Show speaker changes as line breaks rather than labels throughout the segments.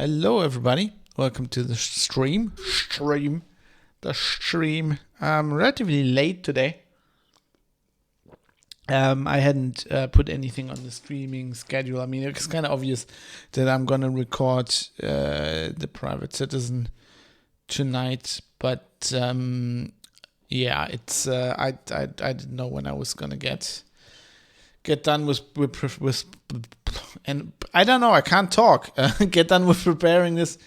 Hello, everybody. Welcome to the stream. Relatively late today. I hadn't put anything on the streaming schedule. I mean, it's kind of obvious that I'm gonna record the Private Citizen tonight, but it's I didn't know when I was gonna get done with and I don't know. I can't talk. Get done with preparing this.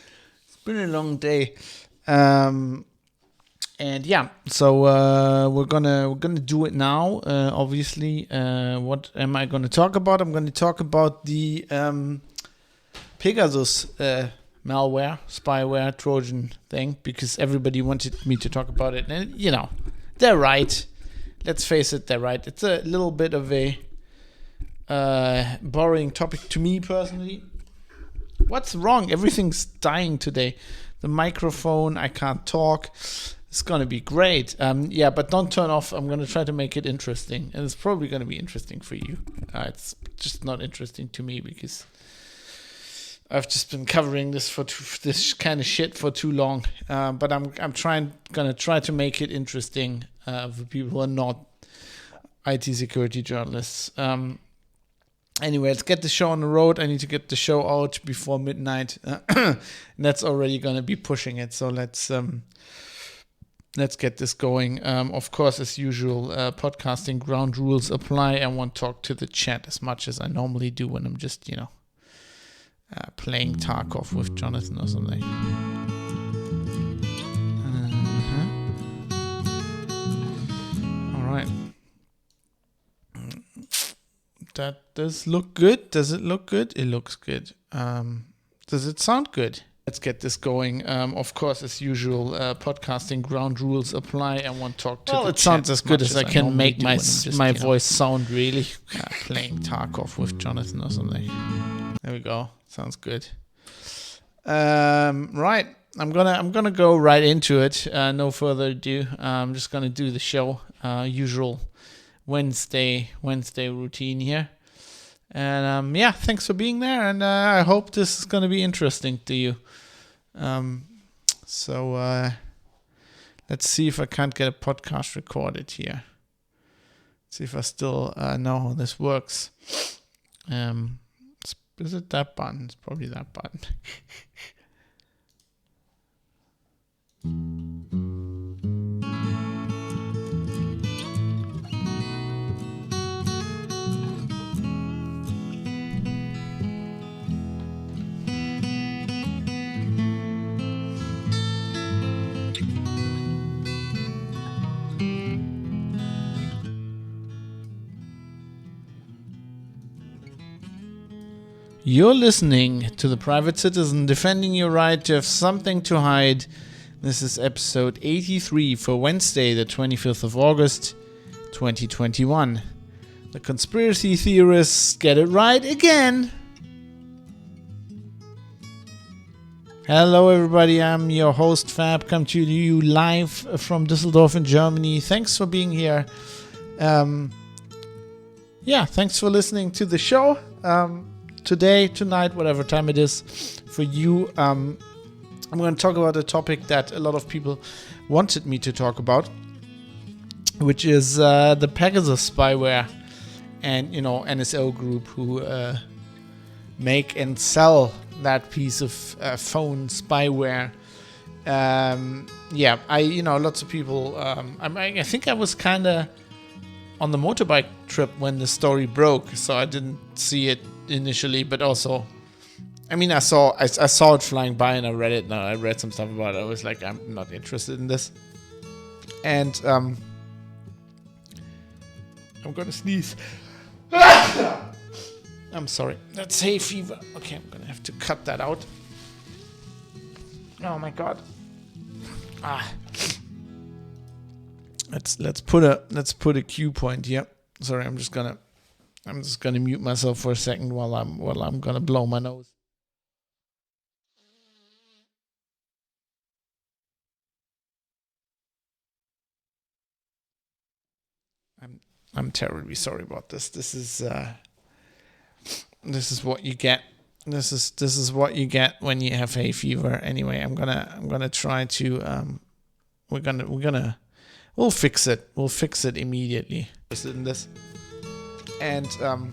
It's been a long day, so we're gonna do it now. Obviously, what am I gonna talk about? I'm gonna talk about the Pegasus malware, spyware, Trojan thing, because everybody wanted me to talk about it, and they're right. Let's face it, they're right. It's a little bit of a boring topic to me personally. What's wrong? Everything's dying today. The microphone, I can't talk. It's gonna be great. But don't turn off. I'm gonna try to make it interesting, and it's probably gonna be interesting for you. It's just not interesting to me because I've just been covering this this kind of shit for too long. But I'm gonna try to make it interesting for people who are not IT security journalists. Anyway, let's get the show on the road. I need to get the show out before midnight. And that's already going to be pushing it. So let's get this going. Of course, as usual, podcasting ground rules apply. I won't talk to the chat as much as I normally do when I'm just, playing Tarkov with Jonathan or something. All right. That does look good. Does it look good? It looks good. Does it sound good? Let's get this going. Of course, as usual, podcasting ground rules apply. I won't talk to the chat. It sounds as good as I can make my voice sound, really. Playing Tarkov with Jonathan or something. There we go. Sounds good. Right. I'm gonna go right into it. No further ado. I'm just gonna do the show. Usual Wednesday routine here, and thanks for being there, and I hope this is going to be interesting to you. Let's see if I can't get a podcast recorded here. See if I still know how this works. Is it that button? It's probably that button. You're listening to the Private Citizen, defending your right to have something to hide. This is episode 83 for Wednesday, the 25th of August, 2021. The conspiracy theorists get it right again. Hello everybody, I'm your host Fab, come to you live from Düsseldorf in Germany. Thanks for being here. Thanks for listening to the show. Today, tonight, whatever time it is for you, I'm going to talk about a topic that a lot of people wanted me to talk about, which is the Pegasus spyware and, NSO Group, who make and sell that piece of phone spyware. Lots of people, I think I was kind of on the motorbike trip when the story broke, so I didn't see it initially, but also, I saw it flying by and I read it, and I read some stuff about it. I was like, I'm not interested in this, and I'm gonna sneeze. I'm sorry, that's hay fever. Okay, I'm gonna have to cut that out. Oh my god. Let's put a cue point here. Sorry, I'm just gonna mute myself for a second while I'm gonna blow my nose. I'm terribly sorry about this. This is what you get This is what you get when you have hay fever. Anyway, I'm gonna try to we'll fix it. We'll fix it immediately. In this, and I'm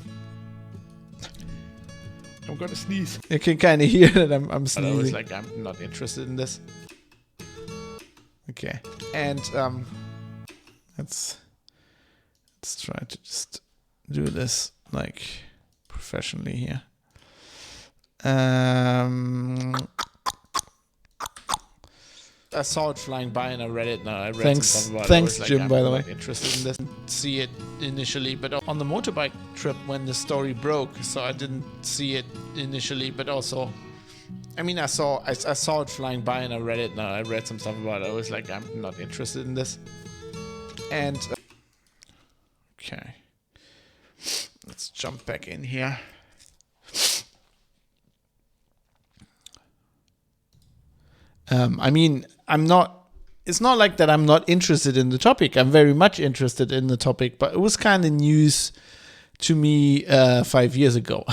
gonna sneeze. You can kind of hear that I'm sneezing. I was like, I'm not interested in this. Okay, and let's try to just do this like professionally here. I saw it flying by and I read it. Now I read something about it. Thanks, Jim. Like, by the way, interested in this. See it initially, but on the motorbike trip when the story broke, so I didn't see it initially. But also, I mean, I saw it flying by and I read it. Now I read some stuff about it. I was like, I'm not interested in this. And okay, let's jump back in here. I mean, it's not like that I'm not interested in the topic. I'm very much interested in the topic, but it was kind of news to me 5 years ago.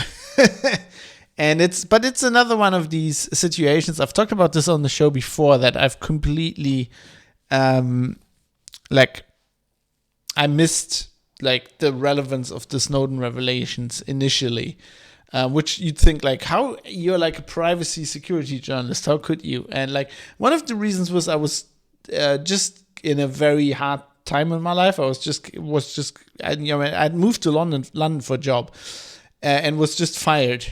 And it's another one of these situations. I've talked about this on the show before that I've completely, I missed like the relevance of the Snowden revelations initially. Which you'd think like, how you're like a privacy security journalist, how could you? And like one of the reasons was I was just in a very hard time in my life. I'd moved to London for a job, and was just fired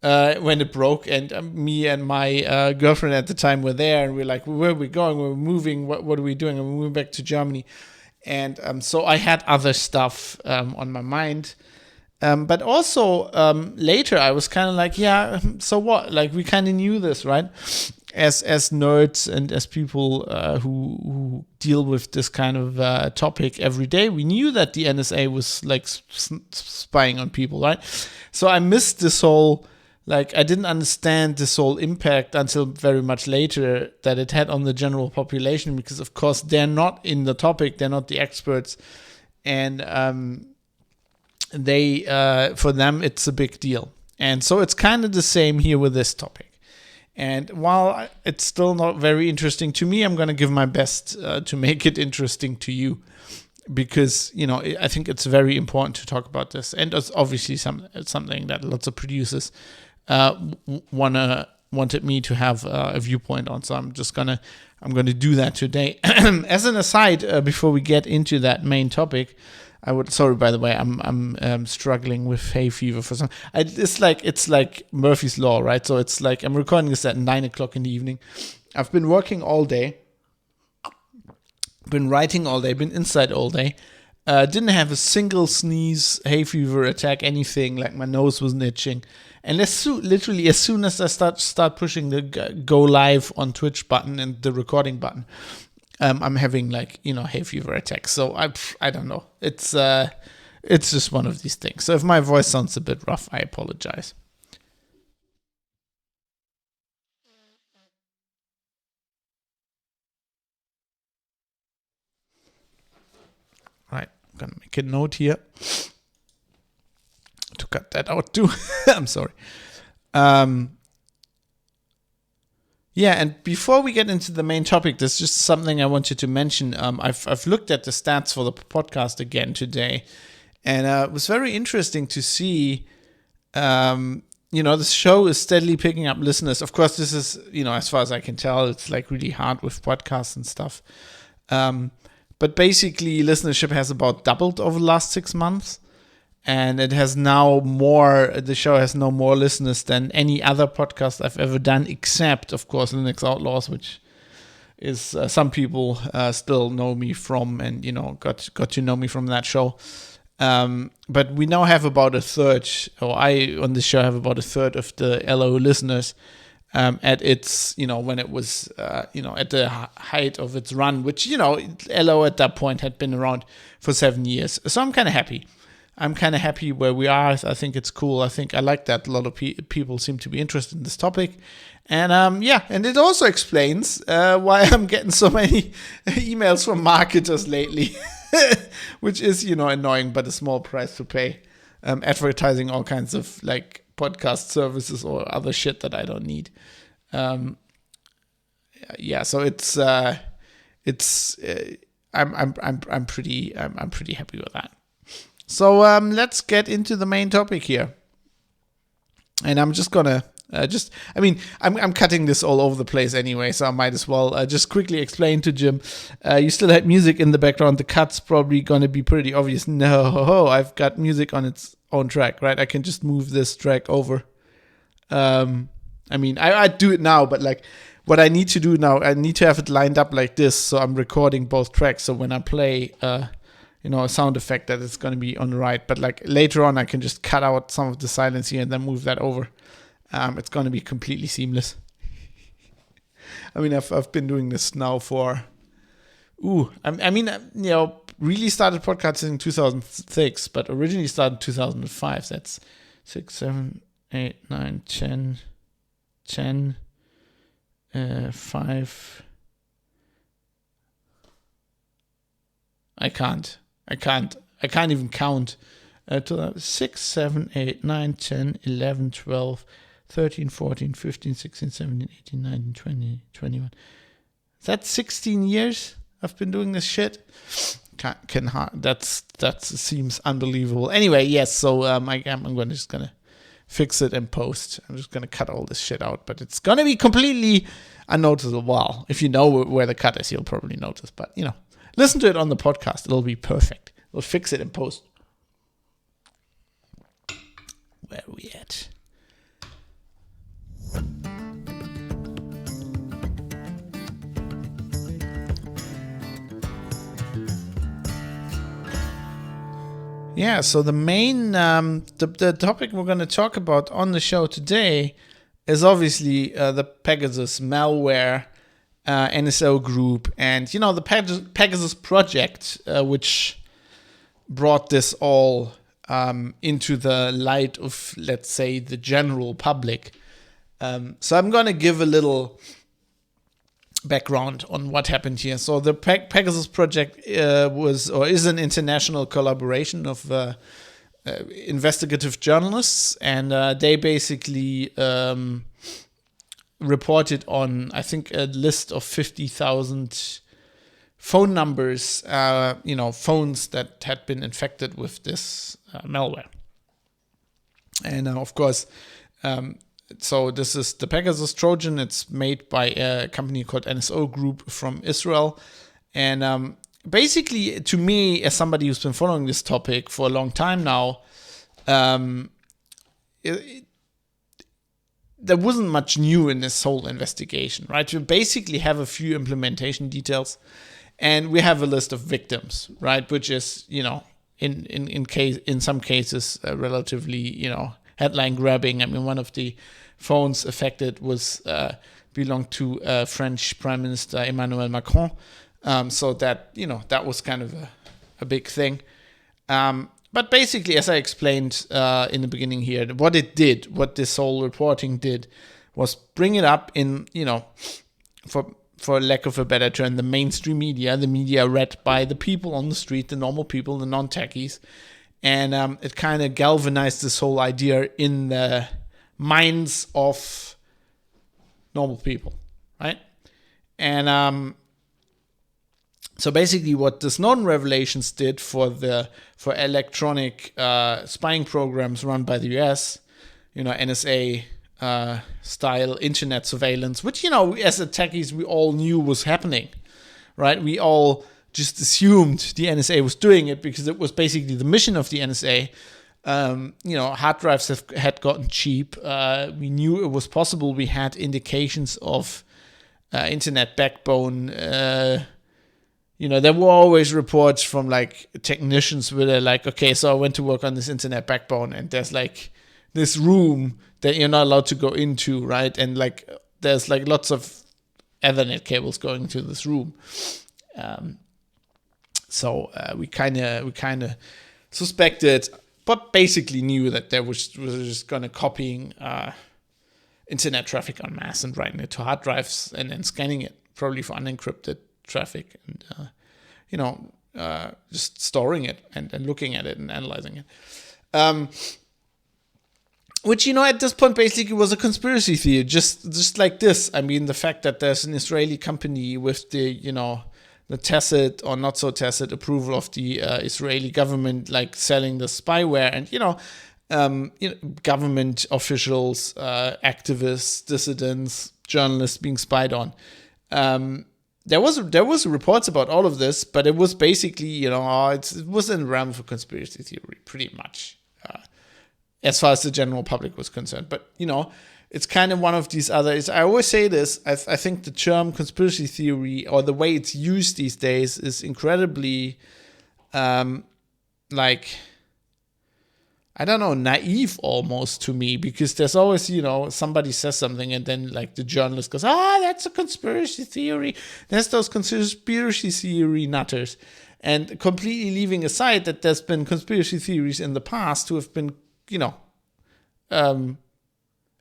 when it broke. And me and my girlfriend at the time were there, and we're like, where are we going? We're moving. What are we doing? And we're moving back to Germany, and so I had other stuff on my mind. But also later I was kind of like, yeah, so what? Like we kind of knew this, right? As nerds and as people who deal with this kind of topic every day, we knew that the NSA was like spying on people, right? So I missed this whole, like I didn't understand this whole impact until very much later that it had on the general population, because of course they're not in the topic, they're not the experts, and they for them it's a big deal. And so it's kind of the same here with this topic. And while it's still not very interesting to me, I'm going to give my best to make it interesting to you, because I think it's very important to talk about this, and it's obviously something that lots of producers wanted me to have a viewpoint on. So I'm going to do that today. As an aside, before we get into that main topic, sorry, by the way, I'm struggling with hay fever for some. It's like Murphy's Law, right? So it's like I'm recording this at 9:00 in the evening. I've been working all day, been writing all day, been inside all day. Didn't have a single sneeze, hay fever attack, anything. Like my nose wasn't itching. And literally as soon as I start pushing the go live on Twitch button and the recording button, I'm having hay fever attacks. So I don't know. It's just one of these things. So if my voice sounds a bit rough, I apologize. Right, I'm gonna make a note here to cut that out too. I'm sorry. Yeah, and before we get into the main topic, there's just something I wanted to mention. I've looked at the stats for the podcast again today, and it was very interesting to see. This show is steadily picking up listeners. Of course, this is as far as I can tell, it's like really hard with podcasts and stuff. But basically, listenership has about doubled over the last 6 months. And it has the show has no more listeners than any other podcast I've ever done, except, of course, Linux Outlaws, which is some people still know me from, and, got to know me from that show. But we now have about a third, or I on this show have about a third of the LO listeners at its, when it was, at the height of its run, which, LO at that point had been around for 7 years. So I'm kind of happy. I'm kind of happy where we are. I think it's cool. I think I like that a lot of people seem to be interested in this topic. And and it also explains why I'm getting so many emails from marketers lately, which is, annoying, but a small price to pay. Advertising all kinds of podcast services or other shit that I don't need. So I'm pretty happy with that. So let's get into the main topic here. And I'm just gonna I'm cutting this all over the place anyway, so I might as well just quickly explain to Jim. You still had music in the background. The cut's probably gonna be pretty obvious. No, I've got music on its own track, right? I can just move this track over. I do it now, but like what I need to do now, I need to have it lined up like this, so I'm recording both tracks. So when I play, a sound effect, that it's going to be on the right. But like later on, I can just cut out some of the silence here and then move that over. It's going to be completely seamless. I've been doing this now for, really started podcasting in 2006, but originally started in 2005. That's 6, 7, 8, 9, 10, 5. I can't even count. 6, 7, 8, 9, 10, 11, 12, 13, 14, 15, 16, 17, 18, 19, 20, 21. That's 16 years I've been doing this shit. That seems unbelievable. Anyway, yes, so I'm just gonna fix it in post. I'm just gonna cut all this shit out, but it's gonna be completely unnoticeable. Well, if you know where the cut is, you'll probably notice, but listen to it on the podcast. It'll be perfect. We'll fix it in post. Where are we at? Yeah, so the main the topic we're going to talk about on the show today is obviously the Pegasus malware, NSO Group, and the Pegasus project, which brought this all into the light of, let's say, the general public. So I'm going to give a little background on what happened here. So the Pegasus project is an international collaboration of investigative journalists, and they basically reported on, I think, a list of 50,000 phone numbers, phones that had been infected with this malware. And of course, so this is the Pegasus Trojan. It's made by a company called NSO Group from Israel. And basically, to me, as somebody who's been following this topic for a long time now, there wasn't much new in this whole investigation, right? We basically have a few implementation details, and we have a list of victims, right? Which is, in some cases, relatively, headline grabbing. One of the phones affected belonged to French Prime Minister Emmanuel Macron. So that, that was kind of a big thing. But basically, as I explained in the beginning here, what this whole reporting did, was bring it up in, for lack of a better term, the mainstream media, the media read by the people on the street, the normal people, the non-techies. And it kind of galvanized this whole idea in the minds of normal people, right? And so basically what the Snowden revelations did for electronic spying programs run by the US, NSA style internet surveillance, which, as a techies, we all knew was happening, right? We all just assumed the NSA was doing it because it was basically the mission of the NSA. Hard drives had gotten cheap. We knew it was possible. We had indications of internet backbone. There were always reports from like technicians where they're like, okay, so I went to work on this internet backbone, and there's like this room that you're not allowed to go into, right? And like there's like lots of Ethernet cables going to this room. So we kind of suspected, but basically knew that they was just going to copying internet traffic en masse and writing it to hard drives and then scanning it, probably for unencrypted traffic, and just storing it and looking at it and analyzing it. which, at this point basically was a conspiracy theory, just like this. I mean, the fact that there's an Israeli company with the, the tacit or not so tacit approval of the Israeli government, like selling the spyware, and, government officials, activists, dissidents, journalists being spied on. There was reports about all of this, but it was basically, it was in the realm of a conspiracy theory, pretty much. As far as the general public was concerned. But, it's kind of one of these others. I always say this, I think the term conspiracy theory, or the way it's used these days, is incredibly, naive almost to me, because there's always, somebody says something and then like the journalist goes, that's a conspiracy theory. There's those conspiracy theory nutters. And completely leaving aside that there's been conspiracy theories in the past who have been,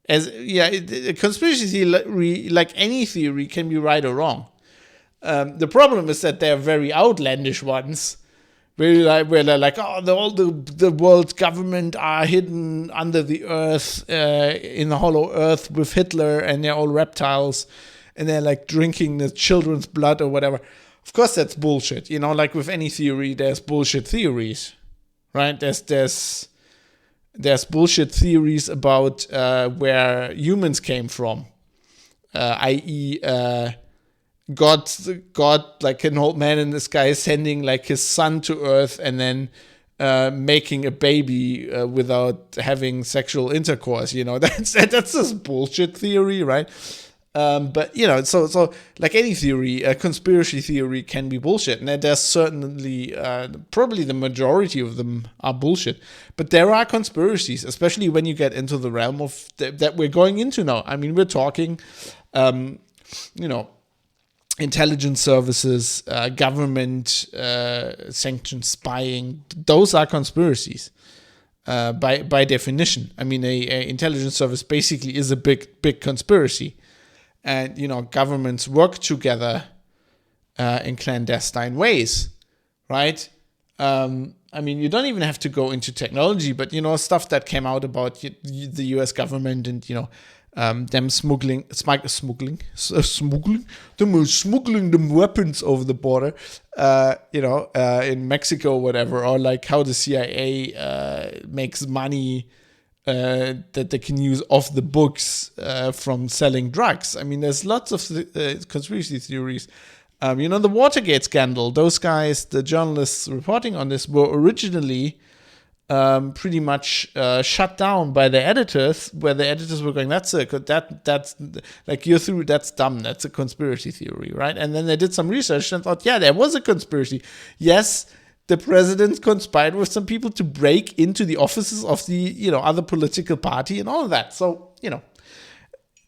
a conspiracy theory, like any theory, can be right or wrong. The problem is that they're very outlandish ones, where they're like, all the world's government are hidden under the earth, in the hollow earth with Hitler, and they're all reptiles, and they're like drinking the children's blood or whatever. Of course, that's bullshit. Like with any theory, there's bullshit theories, right? There's bullshit theories about where humans came from, i.e., God, like an old man in the sky, sending like his son to Earth and then making a baby without having sexual intercourse. That's this bullshit theory, right? But so like any theory, a conspiracy theory can be bullshit, and there's certainly probably the majority of them are bullshit. But there are conspiracies, especially when you get into the realm of that we're going into now. I mean, we're talking, intelligence services, government sanctioned spying. Those are conspiracies by definition. I mean, a intelligence service basically is a big conspiracy. And, governments work together in clandestine ways, right? I mean, you don't even have to go into technology, but, stuff that came out about the US government and, them smuggling them weapons over the border, in Mexico or whatever, or like how the CIA makes money that they can use off the books from selling drugs. I mean, there's lots of conspiracy theories. The Watergate scandal, those guys, the journalists reporting on this, were originally pretty much shut down by the editors, where the editors were going, that's like, you're through, that's dumb, that's a conspiracy theory, right? And then they did some research and thought, yeah, there was a conspiracy. Yes, the president conspired with some people to break into the offices of the, other political party and all of that. So,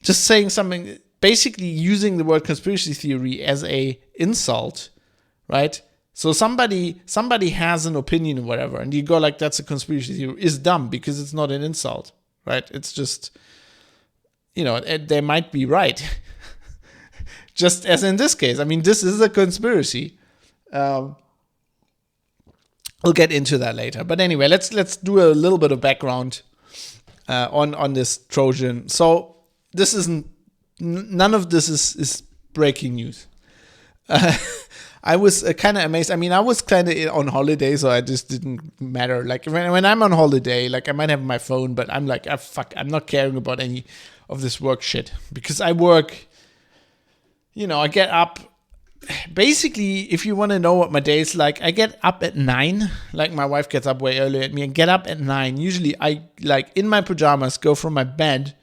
just saying something, basically using the word conspiracy theory as a insult, right? So somebody has an opinion or whatever, and you go like, that's a conspiracy theory, is dumb because it's not an insult, right? It's just, they might be right. Just as in this case. I mean, this is a conspiracy. We'll get into that later. But anyway, let's do a little bit of background on this Trojan. So none of this is breaking news. I was kind of amazed. I mean, I was kind of on holiday, so I just didn't matter. Like when I'm on holiday, like I might have my phone, but I'm like, I'm not caring about any of this work shit, because I work, I get up. Basically, if you want to know what my day is like, I get up at 9. Like, my wife gets up way earlier than me and get up at 9. Usually, I, like, in my pajamas, go from my bed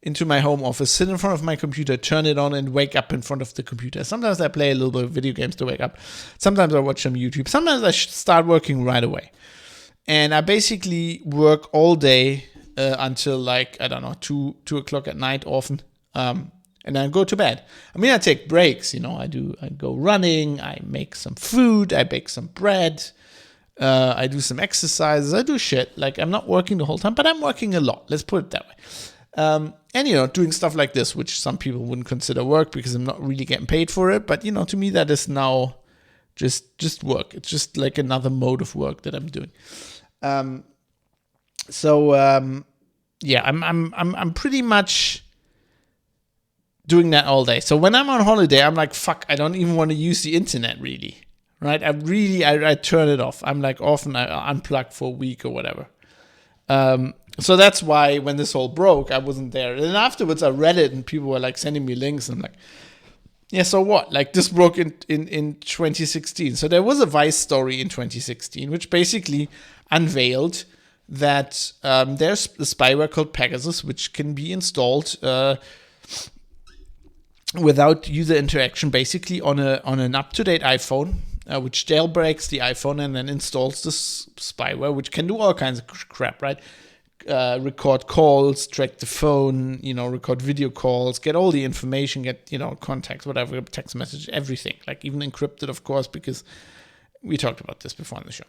into my home office, sit in front of my computer, turn it on, and wake up in front of the computer. Sometimes I play a little bit of video games to wake up. Sometimes I watch some YouTube. Sometimes I start working right away. And I basically work all day until, like, I don't know, 2 o'clock at night often. And then go to bed. I mean, I take breaks, I go running, I make some food, I bake some bread, I do some exercises, I do shit. Like, I'm not working the whole time, but I'm working a lot. Let's put it that way. And, doing stuff like this, which some people wouldn't consider work because I'm not really getting paid for it. But, to me, that is now just work. It's just like another mode of work that I'm doing. I'm pretty much doing that all day. So when I'm on holiday, I'm like, fuck, I don't even want to use the internet really, right? I turn it off. I'm like often I unplug for a week or whatever. So that's why when this all broke, I wasn't there. And then afterwards I read it and people were like sending me links and I'm like, yeah, so what? Like this broke in 2016. So there was a Vice story in 2016, which basically unveiled that there's a spyware called Pegasus, which can be installed without user interaction, basically on an up-to-date iPhone, which jailbreaks the iPhone and then installs this spyware, which can do all kinds of crap, right? Record calls, track the phone, record video calls, get all the information, get, contacts, whatever, text message, everything, like even encrypted, of course, because we talked about this before on the show.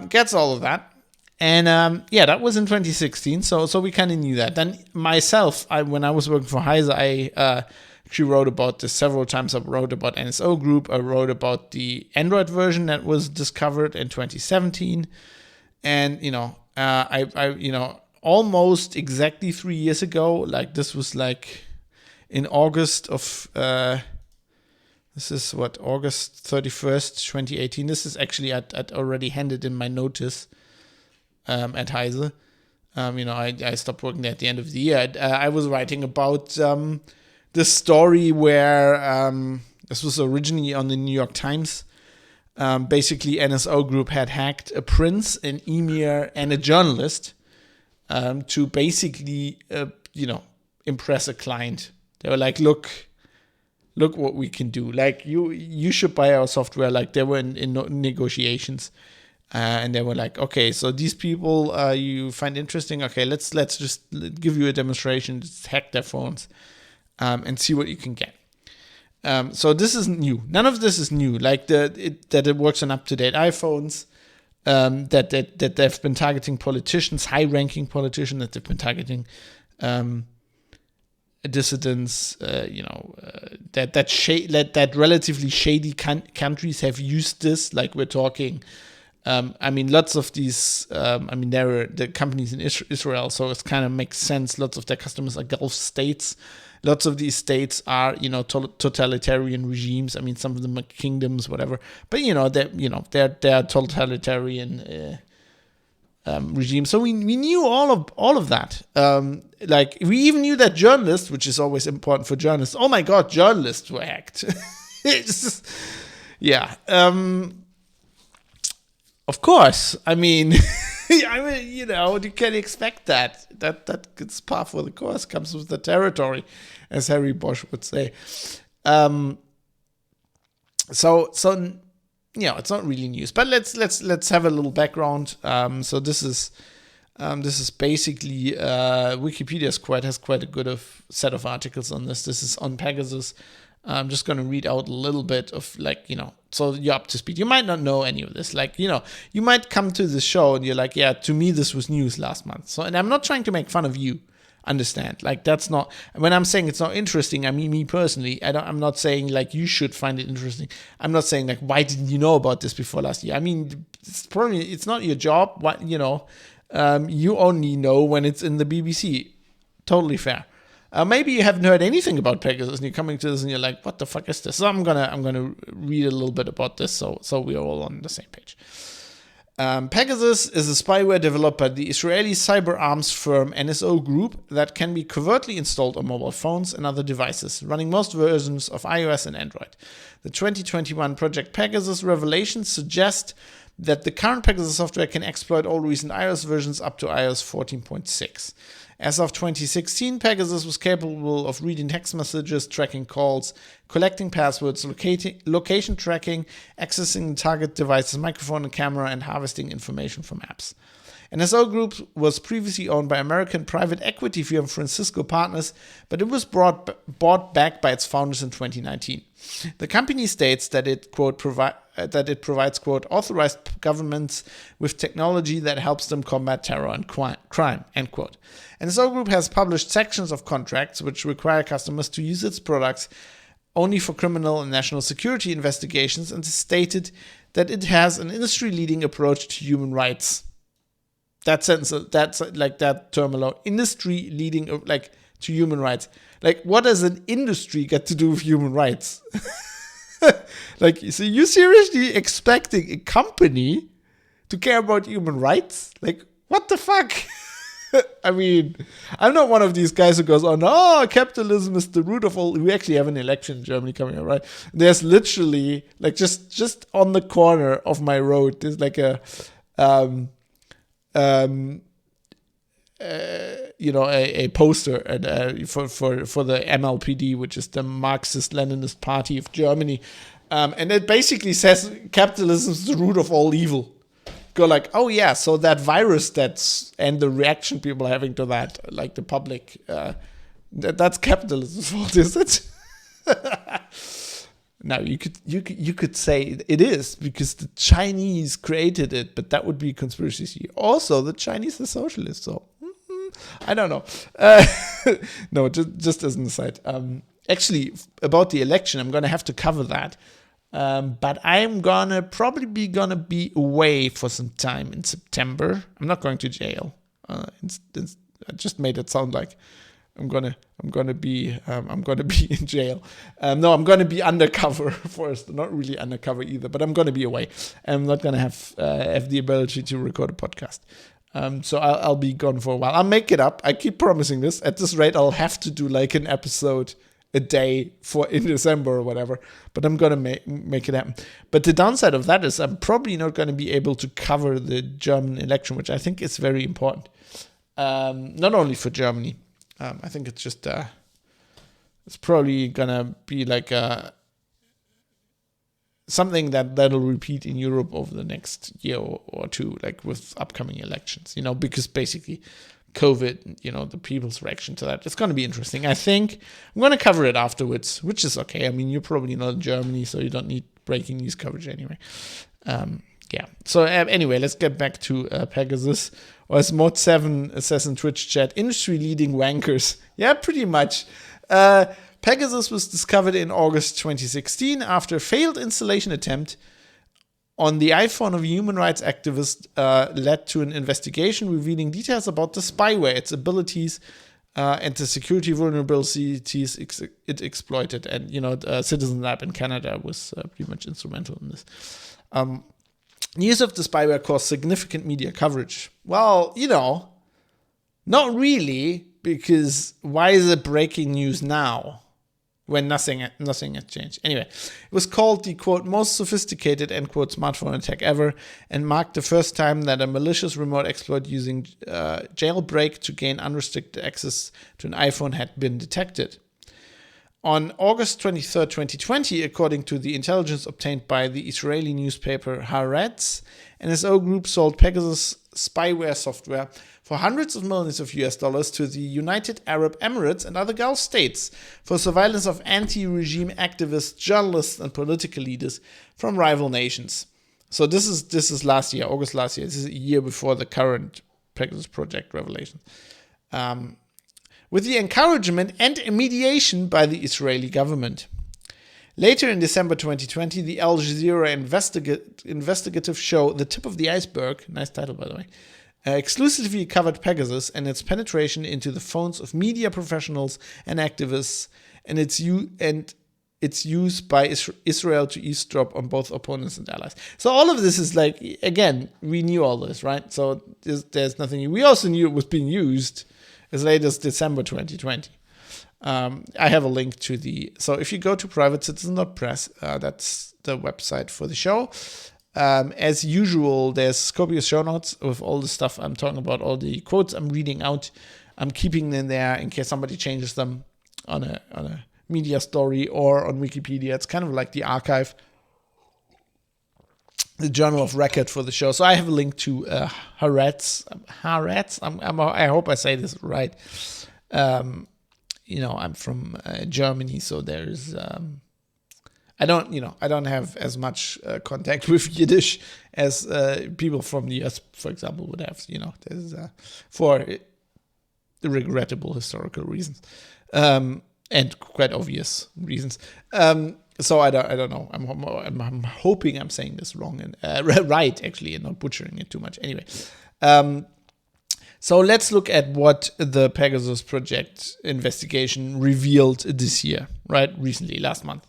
Gets all of that. And that was in 2016, so we kind of knew that. Then myself, when I was working for Heise, I actually wrote about this several times. I wrote about NSO Group. I wrote about the Android version that was discovered in 2017. And, I almost exactly 3 years ago, like this was like in August of, this is August 31st, 2018. This is actually, I'd already handed in my notice at Heise. I stopped working there at the end of the year. I was writing about this story where this was originally on the New York Times. Basically, NSO Group had hacked a prince, an emir, and a journalist to basically, impress a client. They were like, look what we can do. Like, you should buy our software. Like, they were in negotiations. And they were like, okay, so these people you find interesting. Okay, let's just give you a demonstration. Just hack their phones and see what you can get. So this isn't new. None of this is new. Like that it works on up-to-date iPhones. That they've been targeting politicians, high-ranking politicians. That they've been targeting dissidents. That relatively shady countries have used this. Like we're talking. Lots of these. There are the companies in Israel, so it kind of makes sense. Lots of their customers are Gulf states. Lots of these states are, totalitarian regimes. I mean, some of them are kingdoms, whatever. But they're totalitarian regimes. So we knew all of that. Like we even knew that journalists, which is always important for journalists. Oh my God, journalists were hacked. Of course. You can expect that. That's par for the course, comes with the territory, as Harry Bosch would say. So it's not really news, but let's have a little background. So this is basically Wikipedia has quite a good set of articles on this. This is on Pegasus. I'm just going to read out a little bit of so you're up to speed. You might not know any of this. You might come to the show and you're like, yeah, to me, this was news last month. So, and I'm not trying to make fun of you, understand? That's not, when I'm saying it's not interesting, I mean, me personally, I'm not saying you should find it interesting. I'm not saying why didn't you know about this before last year? I mean, it's not your job. You only know when it's in the BBC. Totally fair. Maybe you haven't heard anything about Pegasus and you're coming to this and you're like, what the fuck is this? So I'm gonna read a little bit about this so we're all on the same page. Pegasus is a spyware developed by the Israeli cyber arms firm NSO Group that can be covertly installed on mobile phones and other devices, running most versions of iOS and Android. The 2021 Project Pegasus revelations suggest that the current Pegasus software can exploit all recent iOS versions up to iOS 14.6. As of 2016, Pegasus was capable of reading text messages, tracking calls, collecting passwords, location tracking, accessing the target device's microphone and camera, and harvesting information from apps. NSO Group was previously owned by American private equity firm Francisco Partners, but it was bought back by its founders in 2019. The company states that it, quote, provides, quote, authorized governments with technology that helps them combat terror and crime, end quote. NSO Group has published sections of contracts which require customers to use its products only for criminal and national security investigations, and stated that it has an industry-leading approach to human rights. that sentence, that's like that term alone. Industry leading like to human rights. Like, what does an industry get to do with human rights? Like, so you seriously expecting a company to care about human rights? Like, what the fuck? I mean, I'm not one of these guys who goes, oh no, capitalism is the root of all. We actually have an election in Germany coming up, right? There's literally, like, just on the corner of my road, there's like a, a poster and for the MLPD, which is the Marxist-Leninist Party of Germany, and it basically says capitalism is the root of all evil. Go like, oh yeah, so that virus and the reaction people are having to that, like the public, that's capitalism's fault, is it? Now you could say it is because the Chinese created it, but that would be a conspiracy theory. Also, the Chinese are socialists, so I don't know. No, just as an aside. Actually, about the election, I'm gonna have to cover that. But I'm probably be away for some time in September. I'm not going to jail. I just made it sound like I'm gonna be in jail. No, I'm gonna be undercover first. Not really undercover either, but I'm gonna be away. I'm not gonna have the ability to record a podcast. So I'll be gone for a while. I'll make it up. I keep promising this. At this rate, I'll have to do like an episode a day in December or whatever, but I'm gonna make it happen. But the downside of that is I'm probably not going to be able to cover the German election, which I think is very important. Not only for Germany, I think it's just it's probably gonna be like something that'll repeat in Europe over the next year or two, like with upcoming elections. Because basically COVID, the people's reaction to that. It's going to be interesting. I think I'm going to cover it afterwards, which is okay. I mean, you're probably not in Germany, so you don't need breaking news coverage anyway. Yeah. So anyway, let's get back to Pegasus. Or as Mod 7 says in Twitch chat, industry-leading wankers. Yeah, pretty much. Pegasus was discovered in August 2016 after a failed installation attempt on the iPhone of a human rights activist led to an investigation revealing details about the spyware, its abilities, and the security vulnerabilities it exploited. And, Citizen Lab in Canada was pretty much instrumental in this. News of the spyware caused significant media coverage. Well, not really, because why is it breaking news now? When nothing has changed. Anyway, it was called the, quote, most sophisticated, end quote, smartphone attack ever, and marked the first time that a malicious remote exploit using jailbreak to gain unrestricted access to an iPhone had been detected. On August 23, 2020, according to the intelligence obtained by the Israeli newspaper Haaretz, NSO Group sold Pegasus spyware software for hundreds of millions of US dollars to the United Arab Emirates and other Gulf states for surveillance of anti-regime activists, journalists, and political leaders from rival nations. So this is last year, August last year. This is a year before the current Pegasus project revelation. With the encouragement and mediation by the Israeli government. Later in December 2020, the Al Jazeera investigative show The Tip of the Iceberg, nice title by the way, exclusively covered Pegasus and its penetration into the phones of media professionals and activists and its use by Israel to eavesdrop on both opponents and allies. So all of this is like, again, we knew all this, right? So there's nothing new. We also knew it was being used as late as December 2020. I have a link to so if you go to privatecitizen.press, that's the website for the show. As usual, there's copious show notes with all the stuff I'm talking about, all the quotes I'm reading out. I'm keeping them there in case somebody changes them on a media story or on Wikipedia. It's kind of like the archive, the journal of record for the show. So I have a link to Haaretz. I hope I say this right. I'm from Germany, so there's I don't have as much contact with Yiddish as people from the US, for example, would have. There's for regrettable historical reasons and quite obvious reasons. So I don't know. I'm hoping I'm saying this wrong and right actually, and not butchering it too much. Anyway, So let's look at what the Pegasus project investigation revealed this year, right? Recently, last month.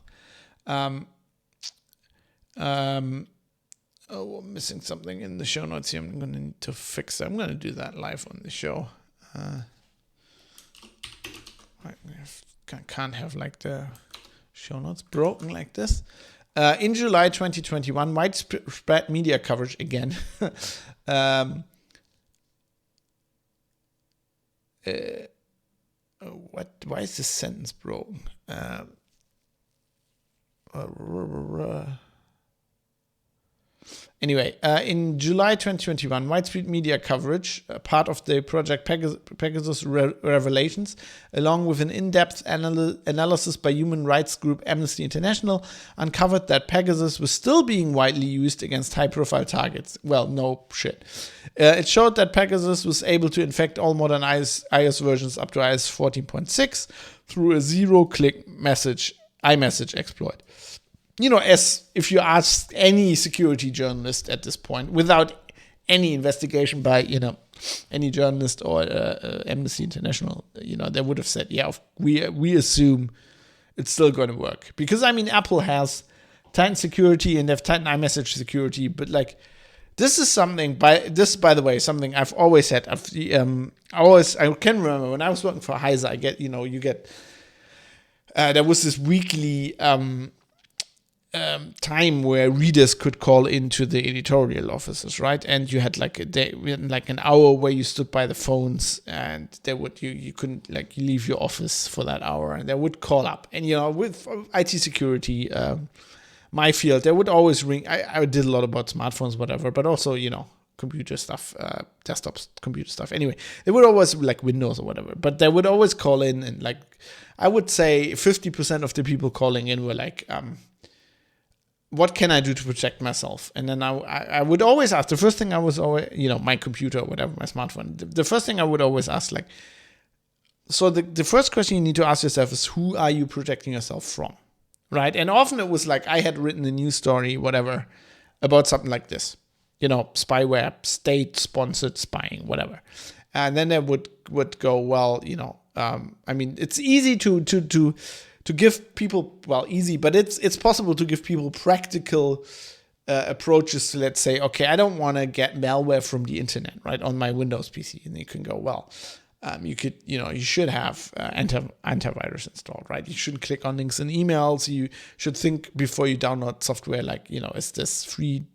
Oh, I'm missing something in the show notes here. I'm going to need to fix it. I'm going to do that live on the show. I can't have like the show notes broken like this. In July 2021, widespread media coverage again. Why is this sentence broken? Anyway, in July 2021, widespread media coverage, part of the project Pegasus Revelations, along with an in-depth analysis by human rights group Amnesty International, uncovered that Pegasus was still being widely used against high-profile targets. Well, no shit. It showed that Pegasus was able to infect all modern iOS versions up to iOS 14.6 through a zero-click iMessage exploit. You know, as if you ask any security journalist at this point, without any investigation by, any journalist or Amnesty International, they would have said, yeah, we assume it's still going to work. Because, Apple has tightened security and they've tightened iMessage security, but this is something, by the way, something I've always had. I can remember when I was working for Heise, there was this weekly time where readers could call into the editorial offices, right? And you had an hour where you stood by the phones, and they would you couldn't you leave your office for that hour, and they would call up. And with IT security, my field, they would always ring. I did a lot about smartphones, whatever, but also computer stuff, desktops, computer stuff. Anyway, they would always Windows or whatever, but they would always call in, and I would say 50% of the people calling in were what can I do to protect myself? And then I would always ask, the first thing I was always, my computer or whatever, my smartphone, the first thing I would always ask, so the first question you need to ask yourself is, who are you protecting yourself from? Right? And often it was I had written a news story, whatever, about something like this, spyware, state-sponsored spying, whatever. And then they would go, well, it's easy to give people, but it's possible to give people practical approaches to, let's say, okay, I don't want to get malware from the internet, right, on my Windows PC. And you can go, you should have antivirus installed, right? You shouldn't click on links in emails. You should think before you download software, is this free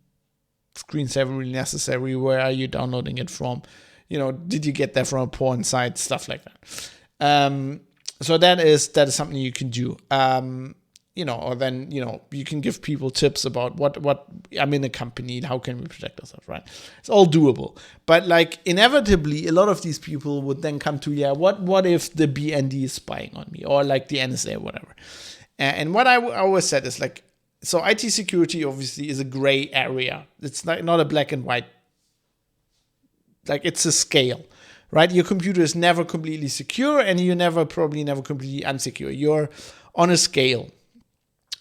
screensaver really necessary? Where are you downloading it from? Did you get that from a porn site? Stuff like that. So that is something you can do, or then, you can give people tips about what I'm in a company, how can we protect ourselves, right? It's all doable. But inevitably, a lot of these people would then come to, what if the BND is spying on me, or the NSA or whatever? And what I always said is so IT security obviously is a gray area. It's not a black and white, it's a scale. Right, your computer is never completely secure, and you're probably never completely unsecure. You're on a scale,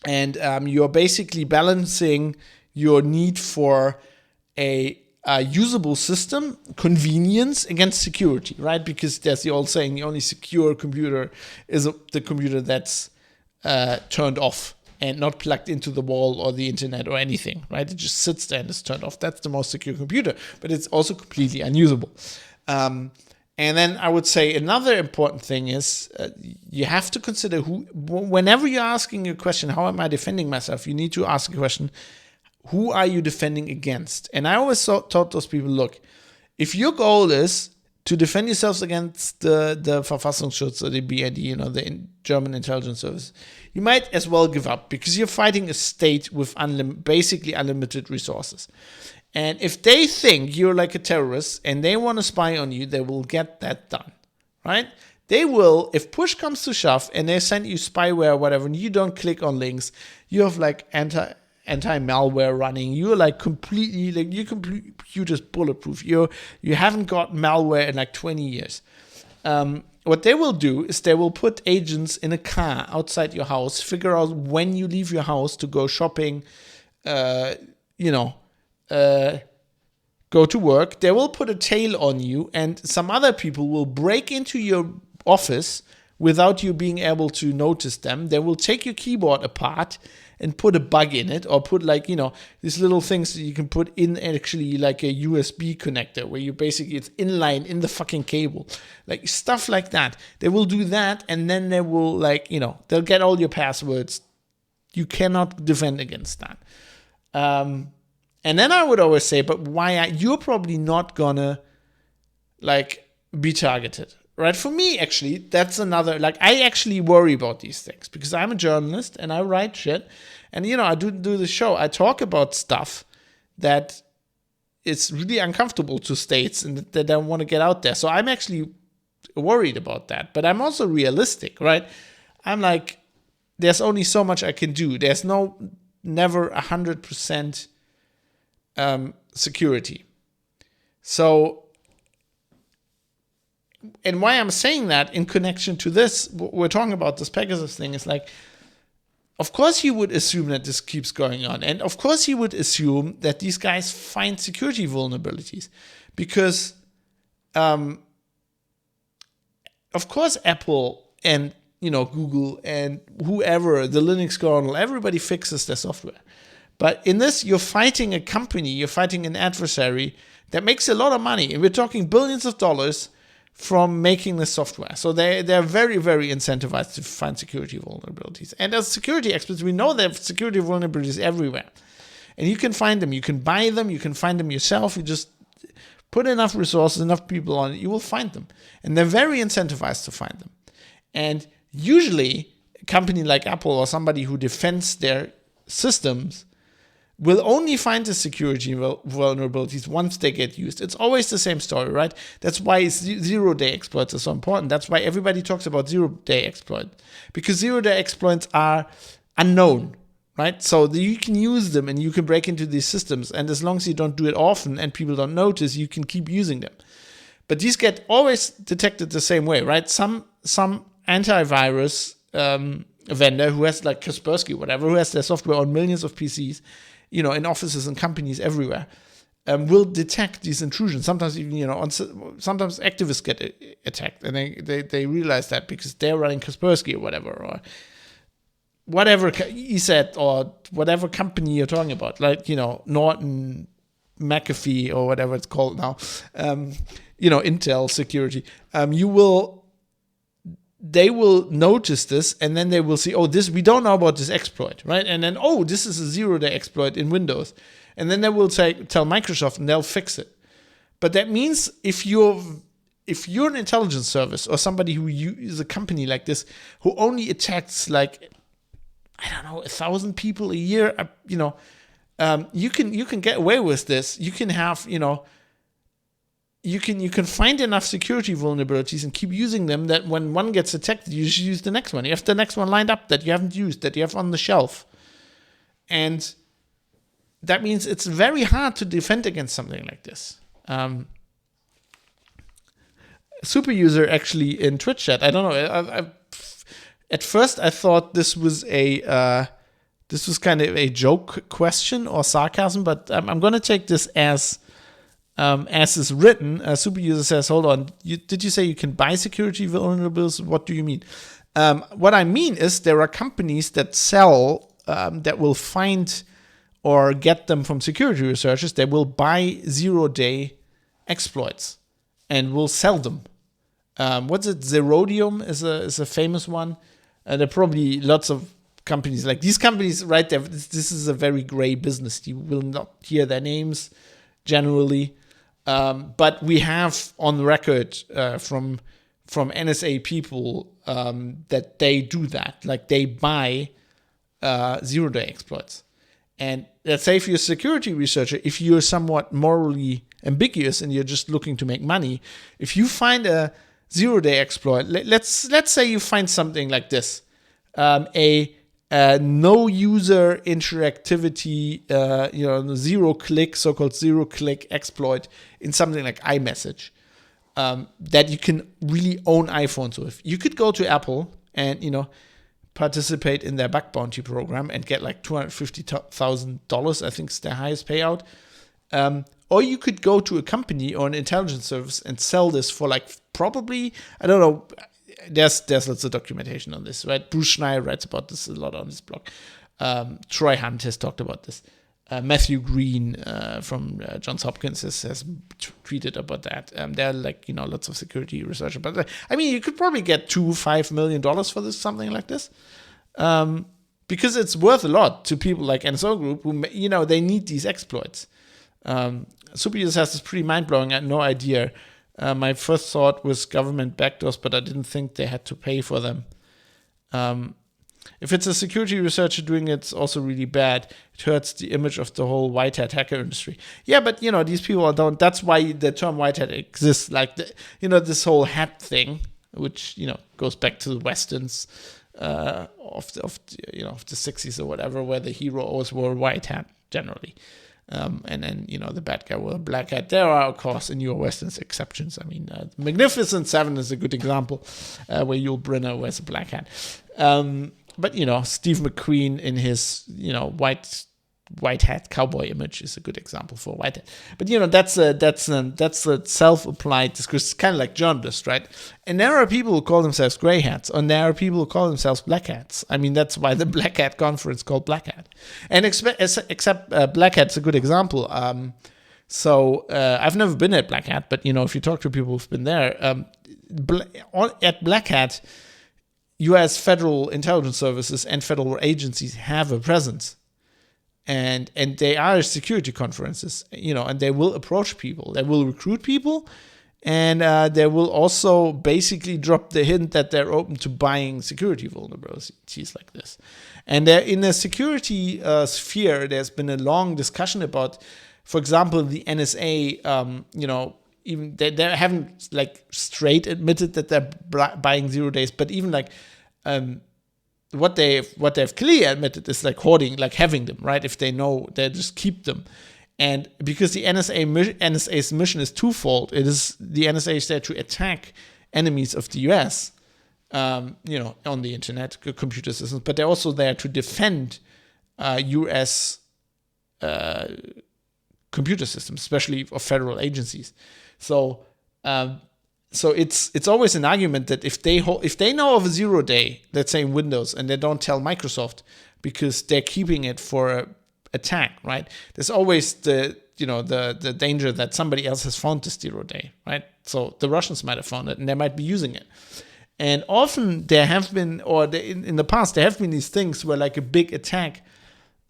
and you're basically balancing your need for a usable system, convenience, against security. Right, because there's the old saying: the only secure computer is the computer that's turned off and not plugged into the wall or the internet or anything. Right, it just sits there and is turned off. That's the most secure computer, but it's also completely unusable. And then I would say another important thing is you have to consider whenever you're asking a question, how am I defending myself? You need to ask a question, who are you defending against? And I always taught those people, look, if your goal is to defend yourselves against the Verfassungsschutz or the BND, the German intelligence service, you might as well give up, because you're fighting a state with basically unlimited resources. And if they think you're a terrorist and they want to spy on you, they will get that done, right? They will, if push comes to shove and they send you spyware or whatever, and you don't click on links, you have anti-malware running. You're completely, your computer's bulletproof. You haven't got malware in 20 years. What they will do is they will put agents in a car outside your house, figure out when you leave your house to go shopping, go to work, they will put a tail on you, and some other people will break into your office without you being able to notice them. They will take your keyboard apart and put a bug in it, or put these little things that you can put in actually like a USB connector where you basically, it's inline in the fucking cable, like stuff like that. They will do that, and then they will they'll get all your passwords. You cannot defend against that. And then I would always say, but you're probably not gonna be targeted, right? For me, actually, that's another, I actually worry about these things because I'm a journalist and I write shit, and I do the show. I talk about stuff that is really uncomfortable to states and that they don't want to get out there. So I'm actually worried about that, but I'm also realistic, right? I'm like, there's only so much I can do. There's never 100% security. So, and why I'm saying that in connection to this, we're talking about this Pegasus thing, is of course you would assume that this keeps going on. And of course you would assume that these guys find security vulnerabilities because, of course, Apple and, Google and whoever, the Linux kernel, everybody fixes their software. But in this, you're fighting a company, you're fighting an adversary that makes a lot of money. And we're talking billions of dollars from making this software. So they're very, very incentivized to find security vulnerabilities. And as security experts, we know there are security vulnerabilities everywhere. And you can find them, you can buy them, you can find them yourself. You just put enough resources, enough people on it, you will find them. And they're very incentivized to find them. And usually, a company like Apple or somebody who defends their systems will only find the security vulnerabilities once they get used. It's always the same story, right? That's why zero-day exploits are so important. That's why everybody talks about zero-day exploit, because zero-day exploits are unknown, right? So you can use them and you can break into these systems, and as long as you don't do it often and people don't notice, you can keep using them. But these get always detected the same way, right? Some antivirus vendor who has Kaspersky, whatever, who has their software on millions of PCs, in offices and companies everywhere, will detect these intrusions. Sometimes even, sometimes activists get attacked, and they realize that because they're running Kaspersky or whatever ESET or whatever company you're talking about, Norton, McAfee or whatever it's called now, Intel security. They will notice this, and then they will see, we don't know about this exploit, right? And then, this is a zero-day exploit in Windows. And then they will tell Microsoft, and they'll fix it. But that means if you're an intelligence service or somebody who is a company like this, who only attacks 1,000 people a year, you can get away with this. You can have, you can find enough security vulnerabilities and keep using them that when one gets attacked, you just use the next one. You have the next one lined up that you haven't used, that you have on the shelf. And that means it's very hard to defend against something like this. Super user actually in Twitch chat, I don't know. At first I thought this was kind of a joke question or sarcasm, but I'm going to take this as is written. A super user says, hold on, did you say you can buy security vulnerabilities? What do you mean? What I mean is there are companies that sell, that will find or get them from security researchers. They will buy zero-day exploits and will sell them. What's it? Zerodium is a famous one. There are probably lots of companies like these companies right there. This is a very gray business. You will not hear their names generally. But we have on record from NSA people that they do that. They buy zero-day exploits. And let's say if you're a security researcher, if you're somewhat morally ambiguous and you're just looking to make money, if you find a zero-day exploit, let's say you find something like this, a no user interactivity, zero-click, so-called zero-click exploit in something like Imessage, that you can really own iPhones with. You could go to Apple and, participate in their bug bounty program and get $250,000, I think is their highest payout, or you could go to a company or an intelligence service and sell this for like probably, I don't know, there's lots of documentation on this, right? Bruce Schneier writes about this a lot on his blog. Troy Hunt has talked about this. Matthew Green from Johns Hopkins has tweeted about that. There are like, lots of security researchers. But I mean, you could probably get $2-5 million for this, something like this. Because it's worth a lot to people like NSO Group who, they need these exploits. Super users has this pretty mind-blowing. I had no idea. My first thought was government backdoors, but I didn't think they had to pay for them. If it's a security researcher doing it, it's also really bad. It hurts the image of the whole white hat hacker industry. Yeah, but these people don't. That's why the term white hat exists. Like this whole hat thing, which goes back to the westerns of the 60s or whatever, where the hero always wore a white hat generally. And then, the bad guy wore a black hat. There are, of course, in your westerns exceptions. I mean, Magnificent Seven is a good example where Yul Brynner wears a black hat. But, Steve McQueen in his, white hat cowboy image is a good example for white hat. But, that's a self-applied discourse. It's kind of like journalists, right? And there are people who call themselves gray hats, and there are people who call themselves black hats. I mean, that's why the Black Hat Conference called Black Hat. And except Black Hat's a good example. So I've never been at Black Hat, but, if you talk to people who've been there, at Black Hat, U.S. federal intelligence services and federal agencies have a presence. And they are security conferences, and they will approach people. They will recruit people, and they will also basically drop the hint that they're open to buying security vulnerabilities like this. And in the security sphere, there's been a long discussion about, for example, the NSA, even they haven't like straight admitted that they're buying 0 days, but even like what they've clearly admitted is like hoarding, like having them, right? If they know, they just keep them. And because the NSA's mission is twofold, it is the NSA is there to attack enemies of the US, on the internet, computer systems, but they're also there to defend US computer systems, especially of federal agencies. So it's always an argument that if they know of a 0 day, let's say in Windows, and they don't tell Microsoft because they're keeping it for an attack, right? There's always the danger that somebody else has found this 0 day, right? So the Russians might have found it and they might be using it. And often there have been, in the past, there have been these things where like a big attack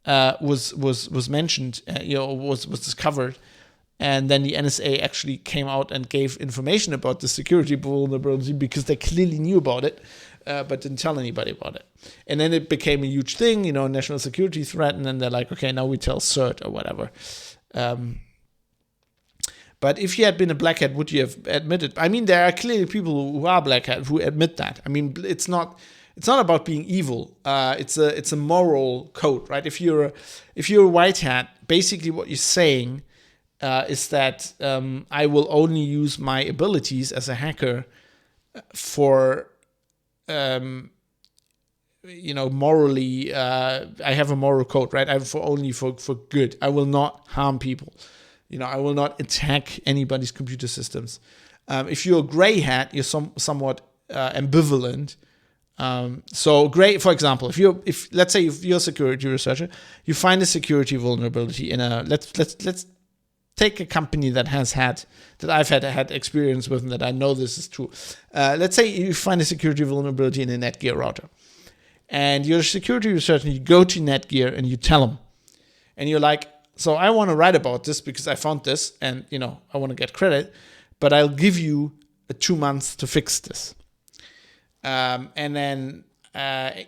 was mentioned, was discovered. And then the NSA actually came out and gave information about the security vulnerability because they clearly knew about it, but didn't tell anybody about it. And then it became a huge thing, national security threat. And then they're like, okay, now we tell CERT or whatever. But if you had been a black hat, would you have admitted? I mean, there are clearly people who are black hat who admit that. I mean, it's not about being evil. It's a moral code, right? If you're a white hat, basically what you're saying is that I will only use my abilities as a hacker for, morally, I have a moral code, right? Only for good. I will not harm people. I will not attack anybody's computer systems. If you're a gray hat, you're somewhat ambivalent. So gray, for example, if let's say if you're a security researcher, you find a security vulnerability in let's take a company that I've had experience with and that I know this is true. Let's say you find a security vulnerability in a Netgear router. And you're a security researcher and you go to Netgear and you tell them. And you're like, so I want to write about this because I found this and, I want to get credit, but I'll give you 2 months to fix this. And then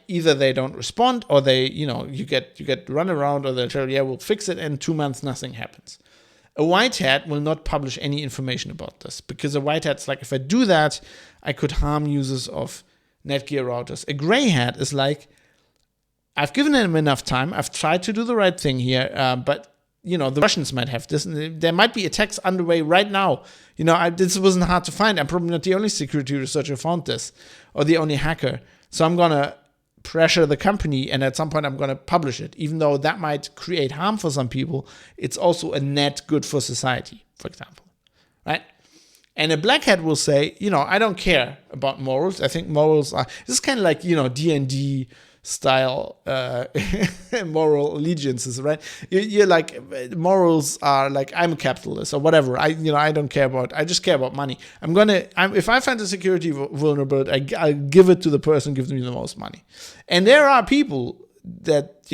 either they don't respond or they, you get run around or they'll tell you, yeah, we'll fix it. And 2 months, nothing happens. A white hat will not publish any information about this because a white hat's like, if I do that, I could harm users of Netgear routers. A gray hat is like, I've given them enough time. I've tried to do the right thing here, but the Russians might have this. And there might be attacks underway right now. This wasn't hard to find. I'm probably not the only security researcher who found this or the only hacker. So I'm gonna pressure the company, and at some point I'm going to publish it. Even though that might create harm for some people, it's also a net good for society, for example, right? And a black hat will say, I don't care about morals. I think morals are, this is kind of like, D&D style moral allegiances, right? You're like, morals are like, I'm a capitalist or whatever. I don't care about, I just care about money. If I find a security vulnerability, I'll give it to the person who gives me the most money. And there are people that,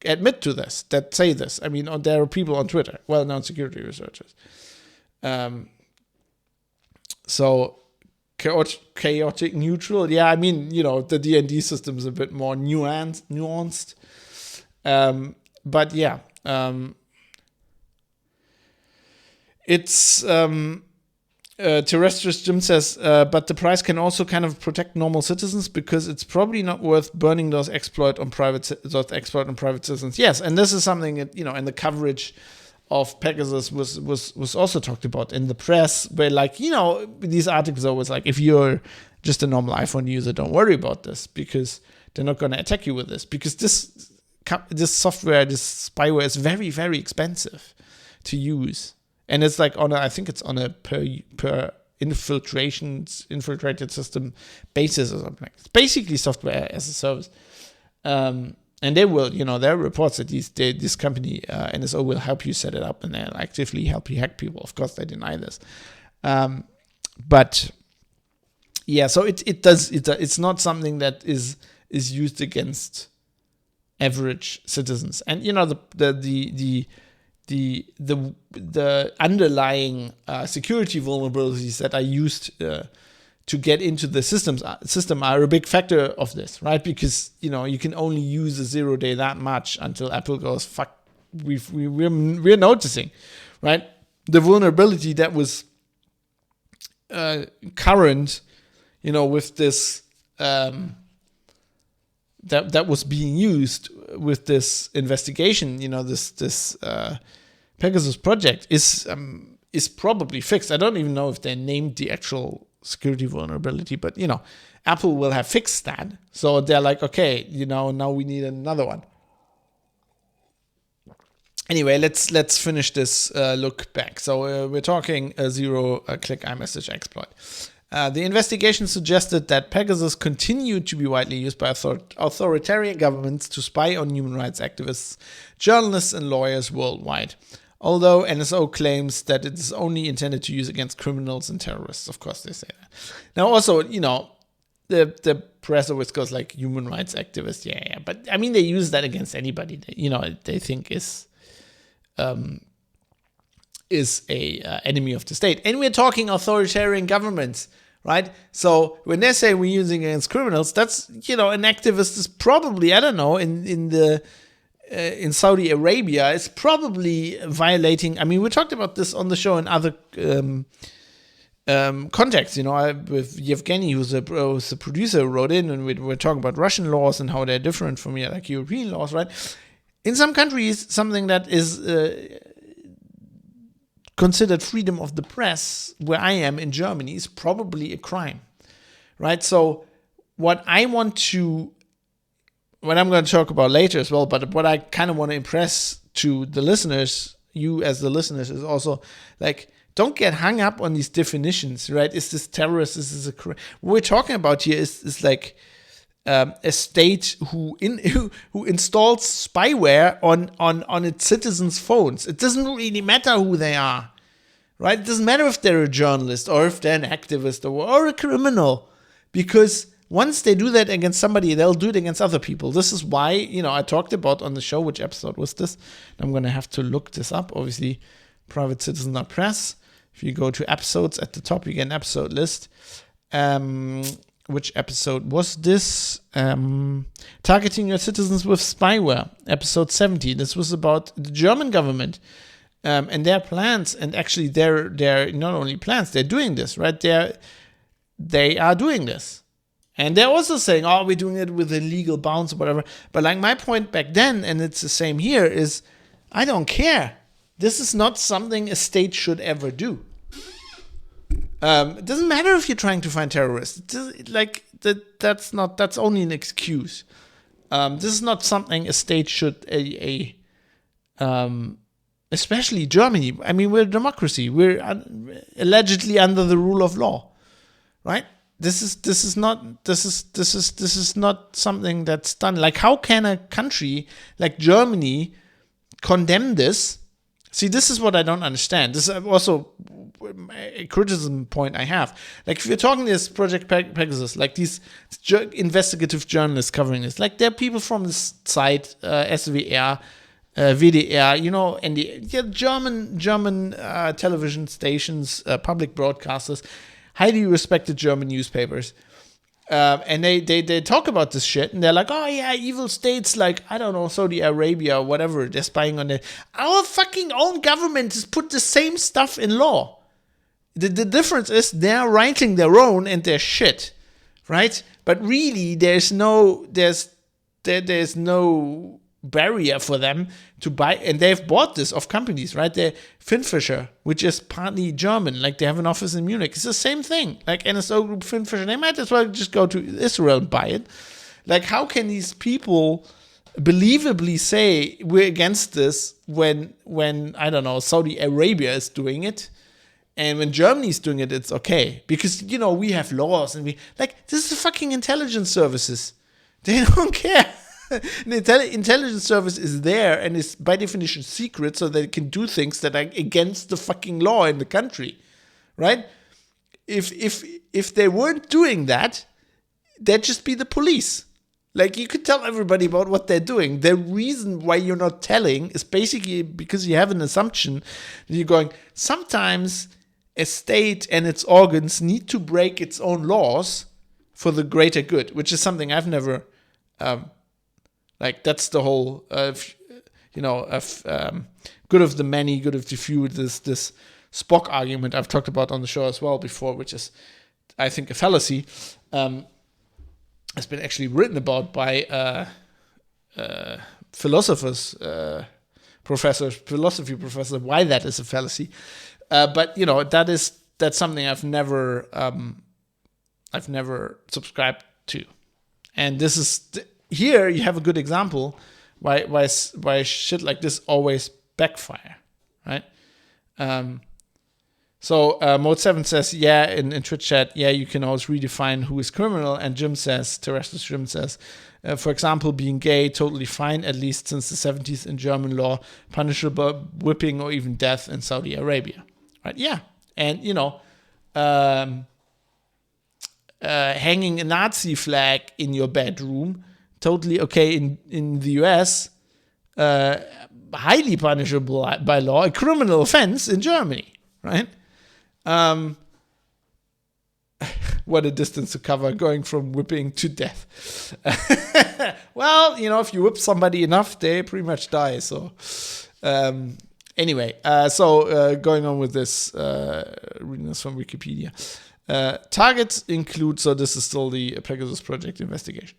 admit to this, that say this. I mean, there are people on Twitter, well-known security researchers. So chaotic neutral. Yeah, I mean, the D&D system is a bit more nuanced. But yeah, it's Terrestrious Jim says, but the price can also kind of protect normal citizens because it's probably not worth burning those exploit on private citizens. Yes, and this is something that, in the coverage of Pegasus was also talked about in the press, where these articles are always like, if you're just a normal iPhone user, don't worry about this because they're not going to attack you with this, because this software, this spyware is very, very expensive to use, and it's like I think it's on a per infiltrated system basis or something. It's basically software as a service. And they will, there are reports that this company, NSO, will help you set it up, and they'll actively help you hack people. Of course, they deny this. But yeah, so it's not something that is used against average citizens. And the underlying security vulnerabilities that are used to get into the system are a big factor of this, right? Because you can only use a 0-day that much until Apple goes, fuck, we're noticing, right? The vulnerability that was current, with this that was being used with this investigation, this Pegasus project is probably fixed. I don't even know if they named the actual security vulnerability, but Apple will have fixed that. So they're like, okay, now we need another one. Anyway, let's finish this look back. So we're talking a zero-click iMessage exploit. The investigation suggested that Pegasus continued to be widely used by authoritarian governments to spy on human rights activists, journalists, and lawyers worldwide. Although NSO claims that it is only intended to use against criminals and terrorists. Of course, they say that. Now, also, the press always goes like human rights activists. Yeah. But I mean, they use that against anybody that, they think is a enemy of the state. And we're talking authoritarian governments, right? So when they say we're using it against criminals, that's, an activist is probably, I don't know, in Saudi Arabia, it's probably violating. I mean, we talked about this on the show in other contexts. With Yevgeny, who's a producer, who wrote in, and we're talking about Russian laws and how they're different from European laws, right? In some countries, something that is considered freedom of the press, where I am in Germany, is probably a crime, right? So what I'm going to talk about later as well, but what I kind of want to impress to the listeners, you as the listeners, is also like, don't get hung up on these definitions, right? Is this terrorist? Is this a crime? What we're talking about here is like a state who installs spyware on its citizens' phones. It doesn't really matter who they are, right? It doesn't matter if they're a journalist or if they're an activist or a criminal, because once they do that against somebody, they'll do it against other people. This is why, I talked about on the show, which episode was this? I'm going to have to look this up. Obviously, Private Citizen Press. If you go to episodes at the top, you get an episode list. Which episode was this? Targeting your citizens with spyware, episode 70. This was about the German government and their plans. And actually, they're not only plans, they're doing this, right? They are doing this. And they're also saying, oh, we're doing it with a legal bounds or whatever. But like my point back then, and it's the same here, is I don't care. This is not something a state should ever do. It doesn't matter if you're trying to find terrorists. That's only an excuse. This is not something a state should especially Germany. I mean, we're a democracy. We're allegedly under the rule of law, right? This is not something that's done. Like, how can a country like Germany condemn this? See, this is what I don't understand. This is also a criticism point I have. Like, if you're talking this Project Pegasus, like these investigative journalists covering this, like, there are people from this site, SWR, WDR, and the German television stations, public broadcasters, highly respected German newspapers. And they talk about this shit, and they're like, oh yeah, evil states like, I don't know, Saudi Arabia or whatever, they're spying on it. Our fucking own government has put the same stuff in law. The difference is they're writing their own and they're shit, right? But really, there's no barrier for them to buy, and they've bought this off companies, right? They're Finfisher, which is partly German, like they have an office in Munich. It's the same thing, like NSO Group, Finfisher. They might as well just go to Israel and buy it. Like, how can these people believably say we're against this when I don't know, Saudi Arabia is doing it, and when Germany's doing it, it's okay because we have laws, and this is fucking intelligence services. They don't care. The intelligence service is there and is by definition secret, so they can do things that are against the fucking law in the country, right? If they weren't doing that, they'd just be the police. Like, you could tell everybody about what they're doing. The reason why you're not telling is basically because you have an assumption that you're going, sometimes a state and its organs need to break its own laws for the greater good, which is something I've never... that's the whole, good of the many, good of the few, this Spock argument I've talked about on the show as well before, which is, I think, a fallacy. It's been actually written about by philosophers, philosophy professor, why that is a fallacy. But that's something I've never subscribed to. And this is... Here you have a good example why shit like this always backfire, right? So Mode 7 says, yeah, in Twitch chat, yeah, you can always redefine who is criminal. And Terrestrial Jim says, for example, being gay, totally fine, at least since the 70s in German law, punishable whipping or even death in Saudi Arabia, right? Yeah, and hanging a Nazi flag in your bedroom, totally okay in the US, highly punishable by law, a criminal offense in Germany, right? What a distance to cover going from whipping to death. Well, if you whip somebody enough, they pretty much die. So anyway, going on with this, reading this from Wikipedia. Targets include, so this is still the Pegasus Project investigation.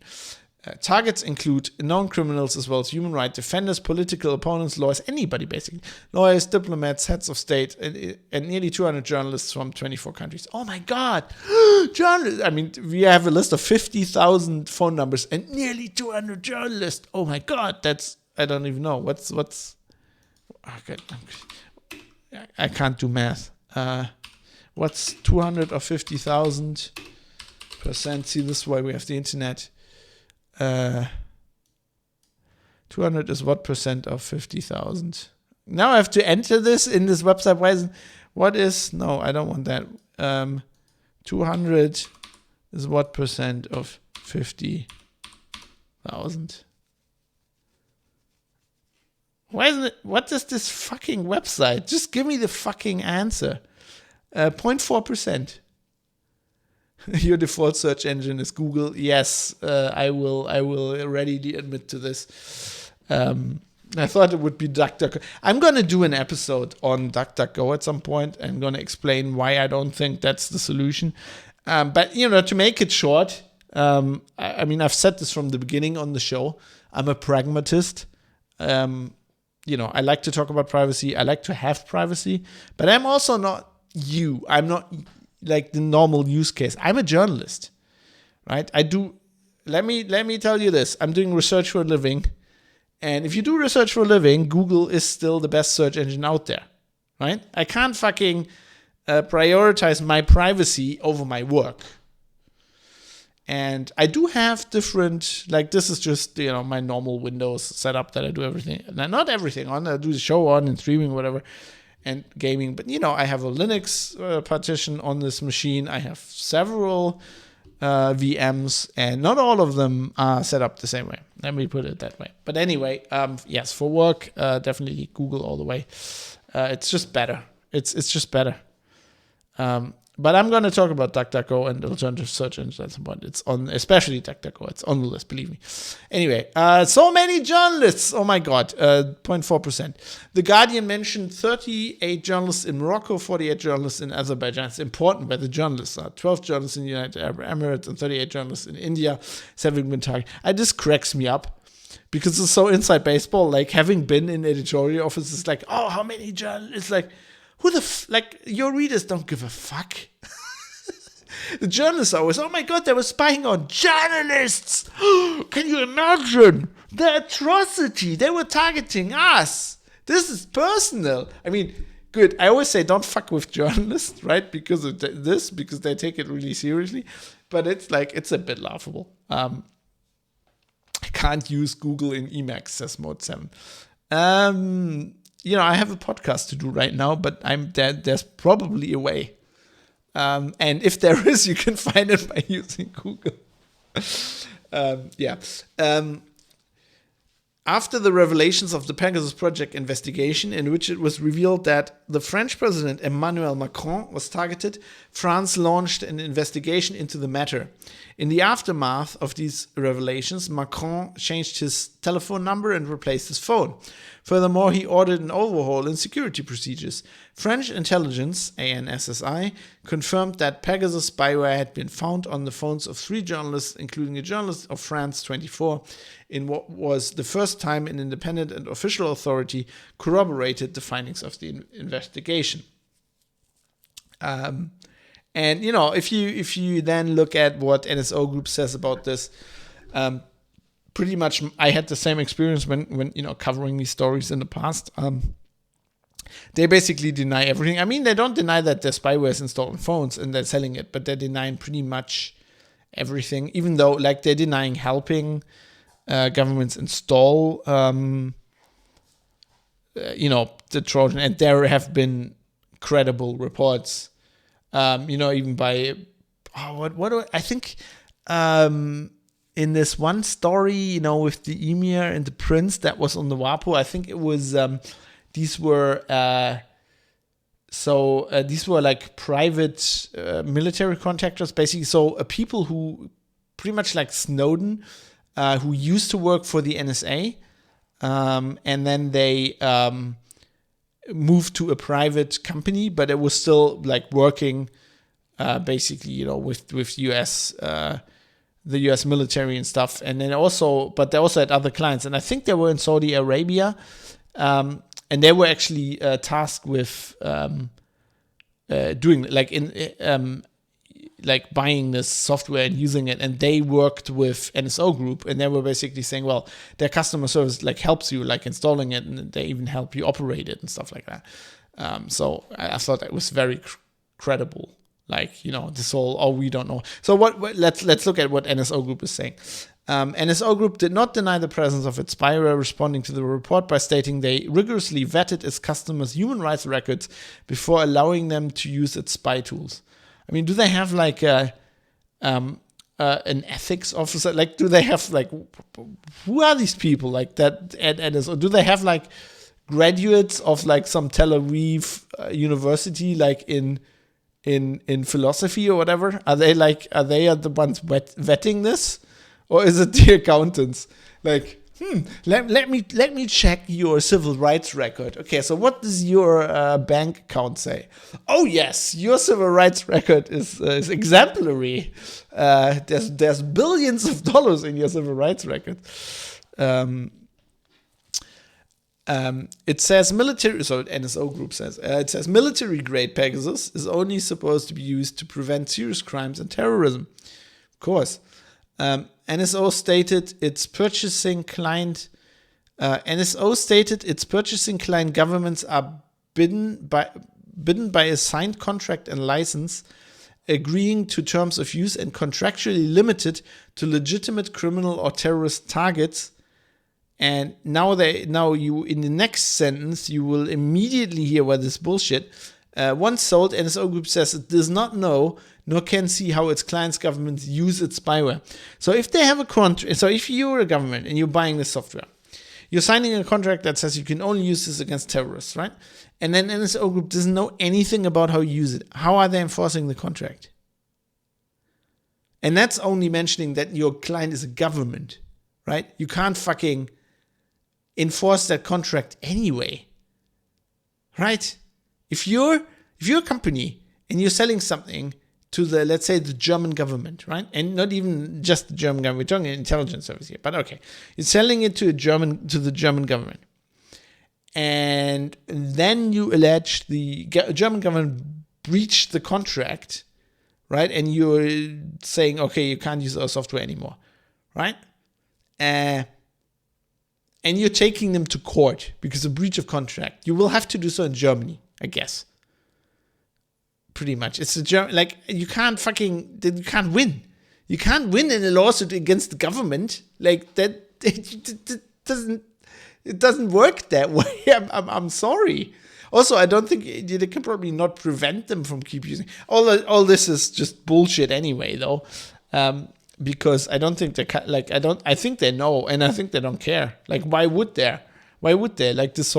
Targets include known criminals as well as human rights defenders, political opponents, lawyers, anybody basically. Lawyers, diplomats, heads of state, and nearly 200 journalists from 24 countries. Oh my God! Journalists! I mean, we have a list of 50,000 phone numbers and nearly 200 journalists. Oh my God! That's, I don't even know. What's okay, I can't do math. What's 200 of 50,000%? See, this is why we have the internet. 200 is what percent of 50,000? Now I have to enter this in this website. No, I don't want that. 200 is what percent of 50,000? Why isn't it? What is this fucking website? Just give me the fucking answer. 0.4%. Your default search engine is Google. Yes, I will readily admit to this. I thought it would be DuckDuckGo. I'm going to do an episode on DuckDuckGo at some point. I'm going to explain why I don't think that's the solution. But, to make it short, I mean, I've said this from the beginning on the show. I'm a pragmatist. I like to talk about privacy. I like to have privacy. But I'm also not you. I'm not like the normal use case. I'm a journalist, right? Let me tell you this. I'm doing research for a living. And if you do research for a living, Google is still the best search engine out there, right? I can't fucking prioritize my privacy over my work. And I do have different, like this is just, my normal Windows setup that I do everything. Not everything on, I do the show on and streaming, whatever, and gaming. But, I have a Linux partition on this machine. I have several VMs, and not all of them are set up the same way. Let me put it that way. But anyway, yes, for work, definitely Google all the way. It's just better. It's just better. But I'm going to talk about DuckDuckGo and alternative search engines at some point. It's on, especially DuckDuckGo. It's on the list, believe me. Anyway, so many journalists. Oh my God, 0.4%. The Guardian mentioned 38 journalists in Morocco, 48 journalists in Azerbaijan. It's important where the journalists are. 12 journalists in the United Arab Emirates and 38 journalists in India having been targeted. This cracks me up because it's so inside baseball. Like having been in editorial offices, like, oh, how many journalists? Like, who your readers don't give a fuck. The journalists are always, oh my God, they were spying on journalists. Can you imagine the atrocity? They were targeting us. This is personal. I mean, good. I always say don't fuck with journalists, right? Because of because they take it really seriously. But it's a bit laughable. I can't use Google in Emacs, says Mode 7. I have a podcast to do right now, but there's probably a way. And if there is, you can find it by using Google. After the revelations of the Pegasus project investigation, in which it was revealed that the French president Emmanuel Macron was targeted, France launched an investigation into the matter. In the aftermath of these revelations, Macron changed his telephone number and replaced his phone. Furthermore, he ordered an overhaul in security procedures. French intelligence, ANSSI, confirmed that Pegasus spyware had been found on the phones of 3 journalists, including a journalist of France 24, in what was the first time an independent and official authority corroborated the findings of the investigation. And if you then look at what NSO Group says about this, pretty much I had the same experience when covering these stories in the past. They basically deny everything. I mean, they don't deny that their spyware is installed on phones and they're selling it, but they're denying pretty much everything, even though they're denying helping governments install the Trojan, and there have been credible reports. Even by I think in this one story, with the emir and the prince that was on the WAPO, I think it was these were like private military contractors, basically. So people who pretty much like Snowden, who used to work for the NSA, and then they moved to a private company, but it was still like working basically, with US, the US military and stuff. And then but they also had other clients. And I think they were in Saudi Arabia. And they were actually tasked with doing buying this software and using it. And they worked with NSO Group, and they were basically saying, well, their customer service helps you installing it, and they even help you operate it and stuff like that. So I thought that was very credible. This whole, we don't know. So let's look at what NSO Group is saying. NSO Group did not deny the presence of its spyware, responding to the report by stating they rigorously vetted its customers' human rights records before allowing them to use its spy tools. I mean, do they have an ethics officer? Do they have who are these people that at NSO? Do they have graduates of some Tel Aviv university in philosophy or whatever? Are they the ones vetting this, or is it the accountants? Let me check your civil rights record. Okay, so what does your bank account say? Oh yes, your civil rights record is exemplary. There's billions of dollars in your civil rights record. It says military, so NSO Group says, it says military-grade Pegasus is only supposed to be used to prevent serious crimes and terrorism. Of course. NSO stated its purchasing client governments are bidden by a signed contract and license, agreeing to terms of use and contractually limited to legitimate criminal or terrorist targets. And now you in the next sentence you will immediately hear why this bullshit. Once sold, NSO Group says it does not know nor can see how its clients' governments use its spyware. So if they have a contract, so if you're a government and you're buying this software, you're signing a contract that says you can only use this against terrorists, right? And then NSO Group doesn't know anything about how you use it. How are they enforcing the contract? And that's only mentioning that your client is a government, right? You can't fucking enforce that contract anyway, right? If you're a company and you're selling something to the, let's say, the German government, right? And not even just the German government, we're talking intelligence service here, but okay. You're selling it to the German government. And then you allege the German government breached the contract, right? And you're saying, okay, you can't use our software anymore, right? And you're taking them to court because of breach of contract. You will have to do so in Germany, I guess. Pretty much. It's a German, like, you can't win. You can't win in a lawsuit against the government. Like, that, it doesn't work that way. I'm sorry. Also, I don't think they can probably not prevent them from keep using. All this is just bullshit anyway, though. Because I don't think I think they know, and I think they don't care. Like, why would they? Like, this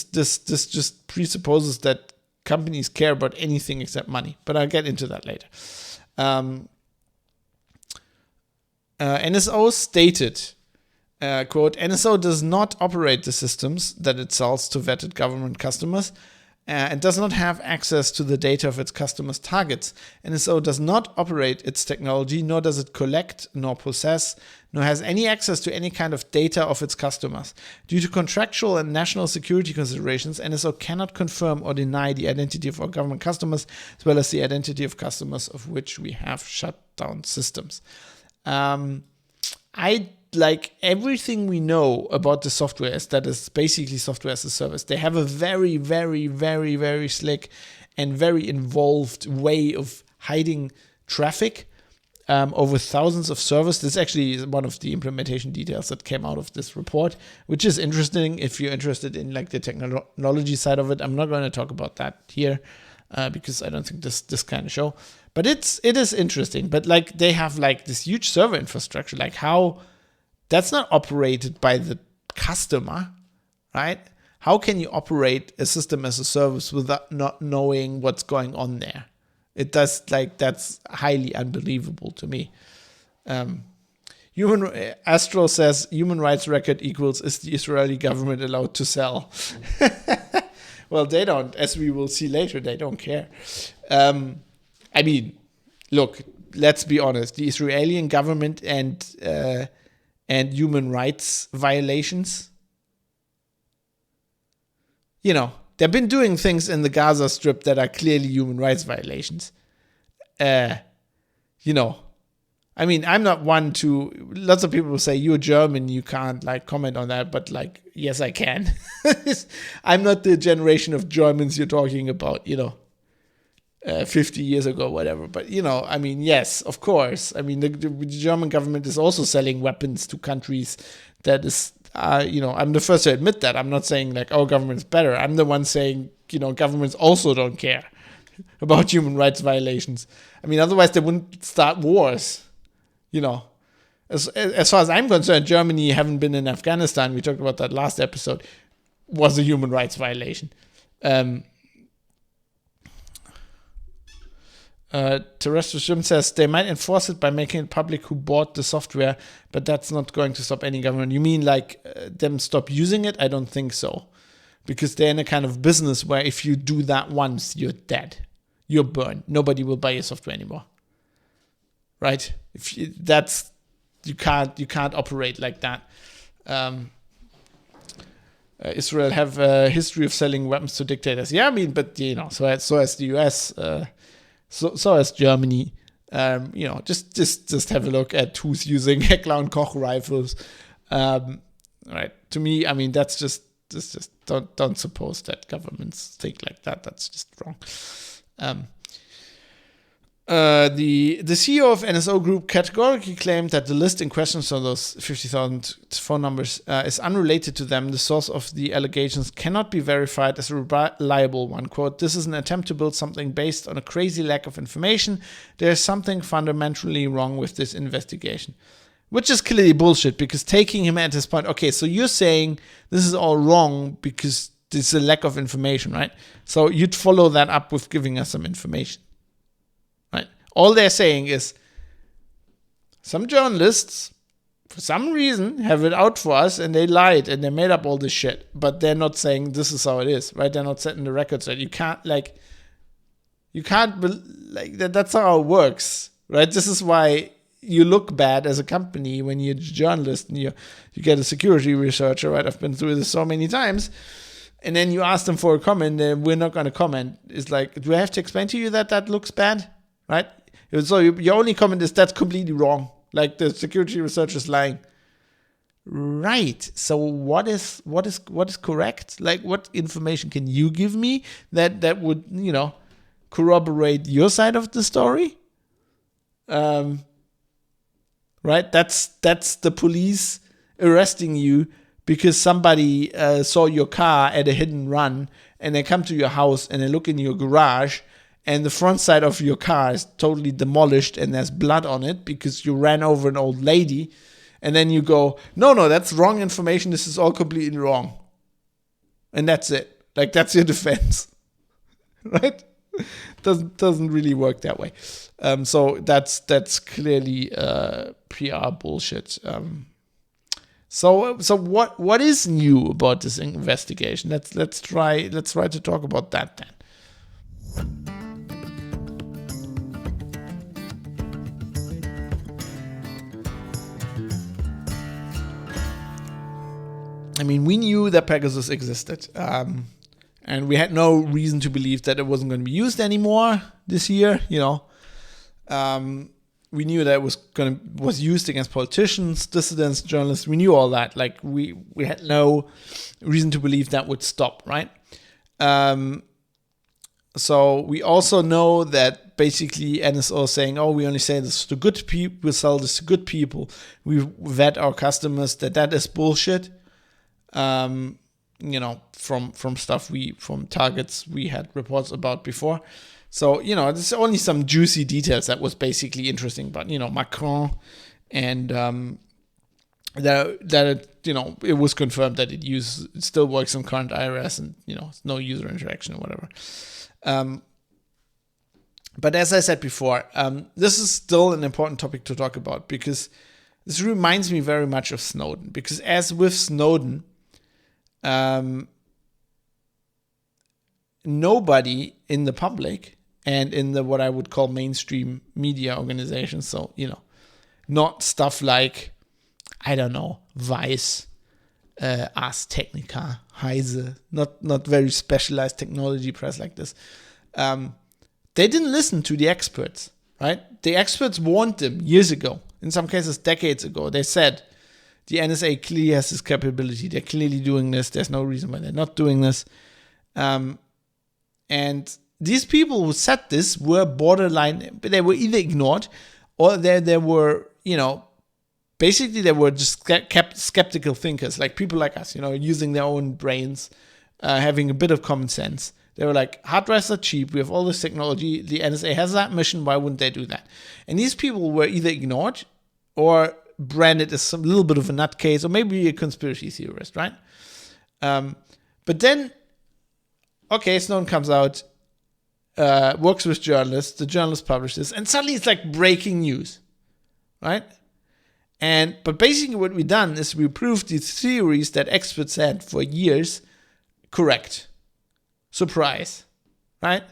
just presupposes that companies care about anything except money. But I'll get into that later. NSO stated, quote, NSO does not operate the systems that it sells to vetted government customers and does not have access to the data of its customers' targets. NSO does not operate its technology, nor does it collect, nor possess, nor has any access to any kind of data of its customers. Due to contractual and national security considerations, NSO cannot confirm or deny the identity of our government customers, as well as the identity of customers of which we have shut down systems. Like, everything we know about the software is that it's basically software as a service. They have a very, very, very, very slick and very involved way of hiding traffic over thousands of servers. This actually is one of the implementation details that came out of this report, which is interesting if you're interested in, like, the technology side of it. I'm not going to talk about that here because I don't think this kind of show. But it is interesting. But, like, they have, like, this huge server infrastructure. Like, how... That's not operated by the customer, right? How can you operate a system as a service without not knowing what's going on there? That's highly unbelievable to me. Astro says human rights record equals is the Israeli government allowed to sell? Well, they don't, as we will see later, they don't care. I mean, look, let's be honest. The Israeli government and human rights violations. You know, they've been doing things in the Gaza Strip that are clearly human rights violations. You know, I mean, I'm not one to... Lots of people say, you're German, you can't, like, comment on that. But, like, yes, I can. I'm not the generation of Germans you're talking about, you know. 50 years ago, whatever. But, you know, I mean, yes, of course. I mean, the German government is also selling weapons to countries that is, you know, I'm the first to admit that. I'm not saying, like, our government's better. I'm the one saying, you know, governments also don't care about human rights violations. I mean, otherwise they wouldn't start wars, you know. As far as I'm concerned, Germany, having been in Afghanistan, we talked about that last episode, was a human rights violation. Terrestrial Jim says they might enforce it by making it public who bought the software, but that's not going to stop any government. You mean like them stop using it? I don't think so. Because they're in a kind of business where if you do that once, you're dead. You're burned. Nobody will buy your software anymore. Right? You can't operate like that. Israel have a history of selling weapons to dictators. Yeah, I mean, but so has the US, so has Germany. Just have a look at who's using Heckler and Koch rifles. Right. To me, I mean, that's just don't suppose that governments think like that. That's just wrong. The CEO of NSO Group categorically claimed that the list in question, so those 50,000 phone numbers, is unrelated to them. The source of the allegations cannot be verified as a reliable one. Quote, "This is an attempt to build something based on a crazy lack of information. There is something fundamentally wrong with this investigation." Which is clearly bullshit, because taking him at his point, okay, so you're saying this is all wrong because there's a lack of information, right? So you'd follow that up with giving us some information. All they're saying is some journalists, for some reason, have it out for us and they lied and they made up all this shit. But they're not saying this is how it is, right? They're not setting the record straight. You can't that's how it works, right? This is why you look bad as a company when you're a journalist and you get a security researcher, right? I've been through this so many times. And then you ask them for a comment and we're not going to comment. It's like, do I have to explain to you that looks bad, right? So your only comment is that's completely wrong. Like the security researcher is lying. Right. So what is correct? Like what information can you give me that would, corroborate your side of the story? Right? That's the police arresting you because somebody saw your car at a hit and run and they come to your house and they look in your garage and the front side of your car is totally demolished and there's blood on it because you ran over an old lady. And then you go, no, that's wrong information. This is all completely wrong. And that's it. Like, that's your defense. Right? Doesn't really work that way. So that's clearly PR bullshit. So what is new about this investigation? Let's try to talk about that then. I mean, we knew that Pegasus existed, and we had no reason to believe that it wasn't going to be used anymore this year. We knew that it was used against politicians, dissidents, journalists. We knew all that. Like we had no reason to believe that would stop, right? So we also know that basically NSO is saying, oh, we only say this to good people, we sell this to good people, we vet our customers, that is bullshit. From stuff from targets we had reports about before. So, there's only some juicy details that was basically interesting, but, Macron and that it was confirmed that it still works on current iOS and, no user interaction or whatever. But as I said before, this is still an important topic to talk about because this reminds me very much of Snowden, because as with Snowden, nobody in the public and in the what I would call mainstream media organizations, so not stuff like, I don't know, Vice, Ars Technica, Heise, not very specialized technology press like this. They didn't listen to the experts, right? The experts warned them years ago, in some cases decades ago. They said, the NSA clearly has this capability. They're clearly doing this. There's no reason why they're not doing this. And these people who said this were borderline, they were either ignored or they were, basically they were just kept skeptical thinkers, like people like us, using their own brains, having a bit of common sense. They were like, hard drives are cheap. We have all this technology. The NSA has that mission. Why wouldn't they do that? And these people were either ignored or branded as some little bit of a nutcase or maybe a conspiracy theorist, right? But then, okay, Snowden comes out, works with journalists, the journalists publish this, and suddenly it's like breaking news, right? But basically what we've done is we proved these theories that experts had for years correct. Surprise, right?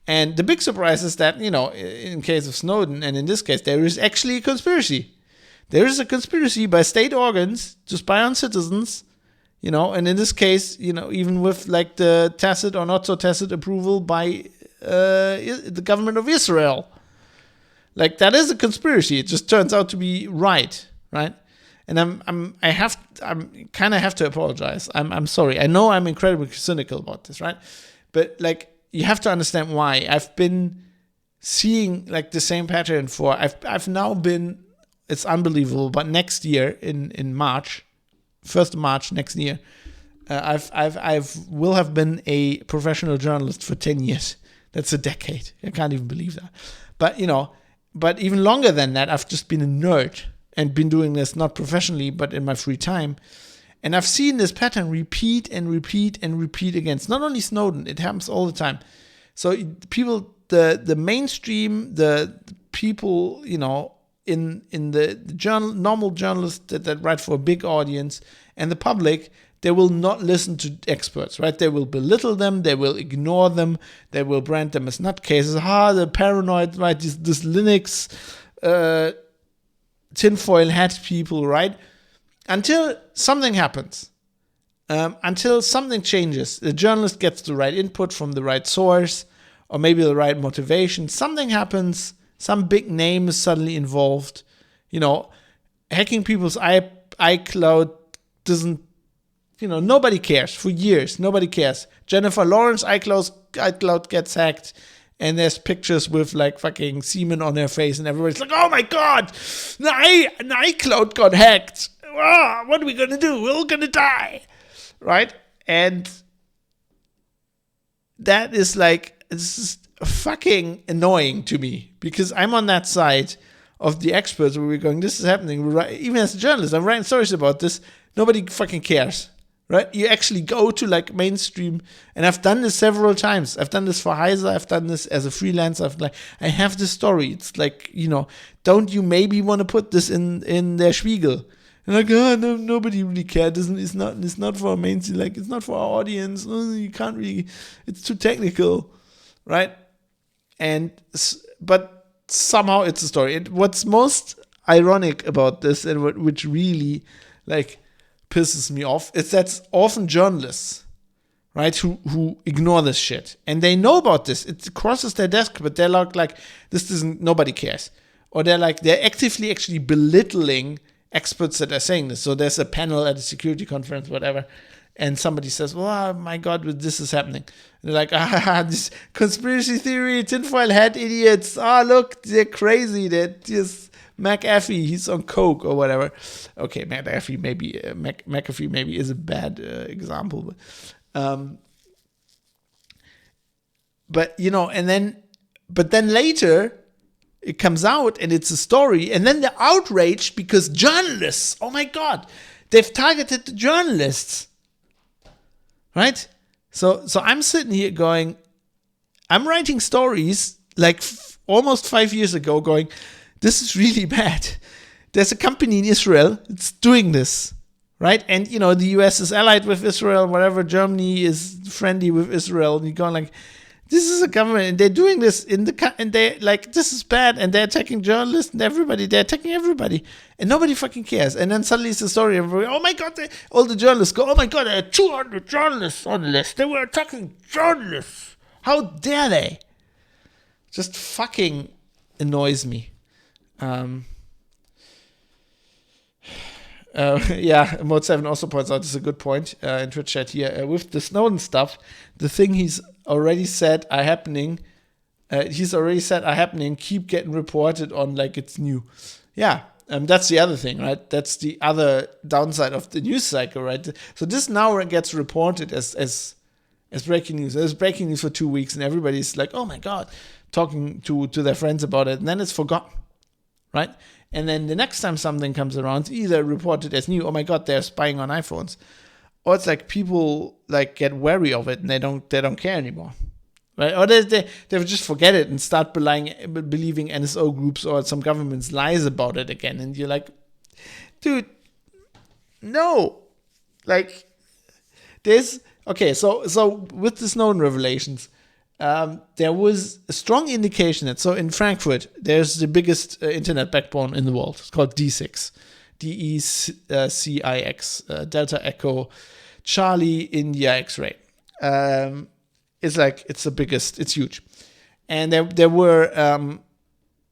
And the big surprise is that, in case of Snowden, and in this case, there is actually a conspiracy. There is a conspiracy by state organs to spy on citizens, And in this case, even with like the tacit or not so tacit approval by the government of Israel. Like, that is a conspiracy. It just turns out to be right? And I kind of have to apologize. I'm sorry. I know I'm incredibly cynical about this, right? But like, you have to understand why. I've been seeing like the same pattern for. I've now been. It's unbelievable. But next year in March, 1st of March next year, I will have been a professional journalist for 10 years. That's a decade. I can't even believe that. But even longer than that, I've just been a nerd and been doing this not professionally, but in my free time. And I've seen this pattern repeat and repeat and repeat again. It's not only Snowden, it happens all the time. So people, the mainstream, the people, in the normal journalists that write for a big audience, and the public, they will not listen to experts, right? They will belittle them, they will ignore them, they will brand them as nutcases. The paranoid, right? This Linux tinfoil hat people, right? Until something happens, until something changes, the journalist gets the right input from the right source, or maybe the right motivation. Something happens, some big name is suddenly involved. Hacking people's iCloud doesn't. Nobody cares. For years, nobody cares. Jennifer Lawrence iCloud gets hacked, and there's pictures with like fucking semen on her face, and everybody's like, "Oh my god, an iCloud got hacked. What are we gonna do? We're all gonna die," right? And that is like, it's just fucking annoying to me, because I'm on that side of the experts where we're going, this is happening. Even as a journalist, I'm writing stories about this. Nobody fucking cares. Right? You actually go to like mainstream, and I've done this several times. I've done this for Heise. I've done this as a freelancer. I have this story. It's like, don't you maybe want to put this in their Spiegel? And like, no, nobody really cares. It's not for our mainstream. Like, it's not for our audience. You can't really. It's too technical, right? But somehow it's a story. And what's most ironic about this, and which really like pisses me off, is that's often journalists, right, who ignore this shit, and they know about this. It crosses their desk, but they're like this doesn't. Nobody cares, or they're actively actually belittling experts that are saying this. So there's a panel at a security conference, whatever, and somebody says, "Well, my God, this is happening." And they're like, this conspiracy theory, tinfoil hat idiots. Look, they're crazy. They're just McAfee, he's on coke or whatever. Okay, McAfee maybe is a bad example, but then later it comes out and it's a story, and then they're outraged because journalists, oh my God, they've targeted the journalists, right? So I'm sitting here going, I'm writing stories like almost 5 years ago going, this is really bad. There's a company in Israel that's doing this, right? And, the US is allied with Israel, whatever. Germany is friendly with Israel. And you're going like, this is a government, and they're doing this and they're like, this is bad, and they're attacking journalists and everybody. They're attacking everybody, and nobody fucking cares. And then suddenly it's a story of, oh my God, all the journalists go, oh my God, there are 200 journalists on the list. They were attacking journalists. How dare they? Just fucking annoys me. Mode 7 also points out, this is a good point in Twitch chat here, with the Snowden stuff, the thing he's already said are happening, keep getting reported on like it's new. That's the other thing, right? That's the other downside of the news cycle, right? So this now gets reported as breaking news. It's breaking news for 2 weeks, and everybody's like, oh my God, talking to their friends about it, and then it's forgotten. Right? And then the next time something comes around, it's either reported as new, oh my God, they're spying on iPhones, or it's like people like get wary of it and they don't care anymore. Right? Or they just forget it and start believing NSO groups or some government's lies about it again. And you're like, dude, no. Like, so with the Snowden revelations, there was a strong indication that, so in Frankfurt, there's the biggest internet backbone in the world. It's called D6, DECIX, Delta Echo Charlie India X-ray. It's the biggest. It's huge, and there were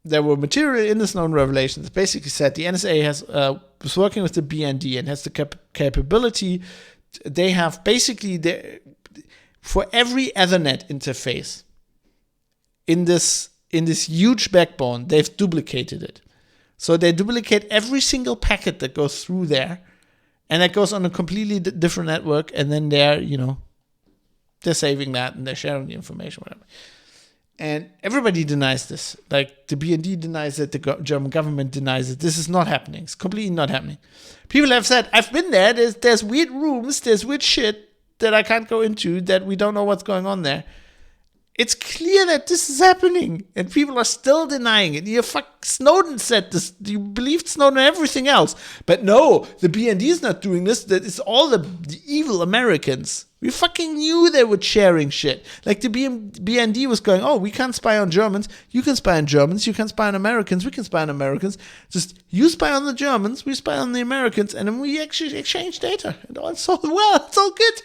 material in the Snowden revelations that basically said the NSA was working with the BND and has the capability. They have basically for every Ethernet interface in this huge backbone, they've duplicated it. So they duplicate every single packet that goes through there, and that goes on a completely different network, and then they're saving that and they're sharing the information, whatever. And everybody denies this. Like the BND denies it, the German government denies it. This is not happening. It's completely not happening. People have said, I've been there. There's weird rooms. There's weird shit that I can't go into, that we don't know what's going on there. It's clear that this is happening, and people are still denying it. Snowden said this. You believed Snowden and everything else. But no, the BND is not doing this. That is all the evil Americans. We fucking knew they were sharing shit. Like the BND was going, oh, we can't spy on Germans. You can spy on Germans. You can spy on Americans. We can spy on Americans. Just you spy on the Germans. We spy on the Americans. And then we actually exchange data. And it's all well. It's all good.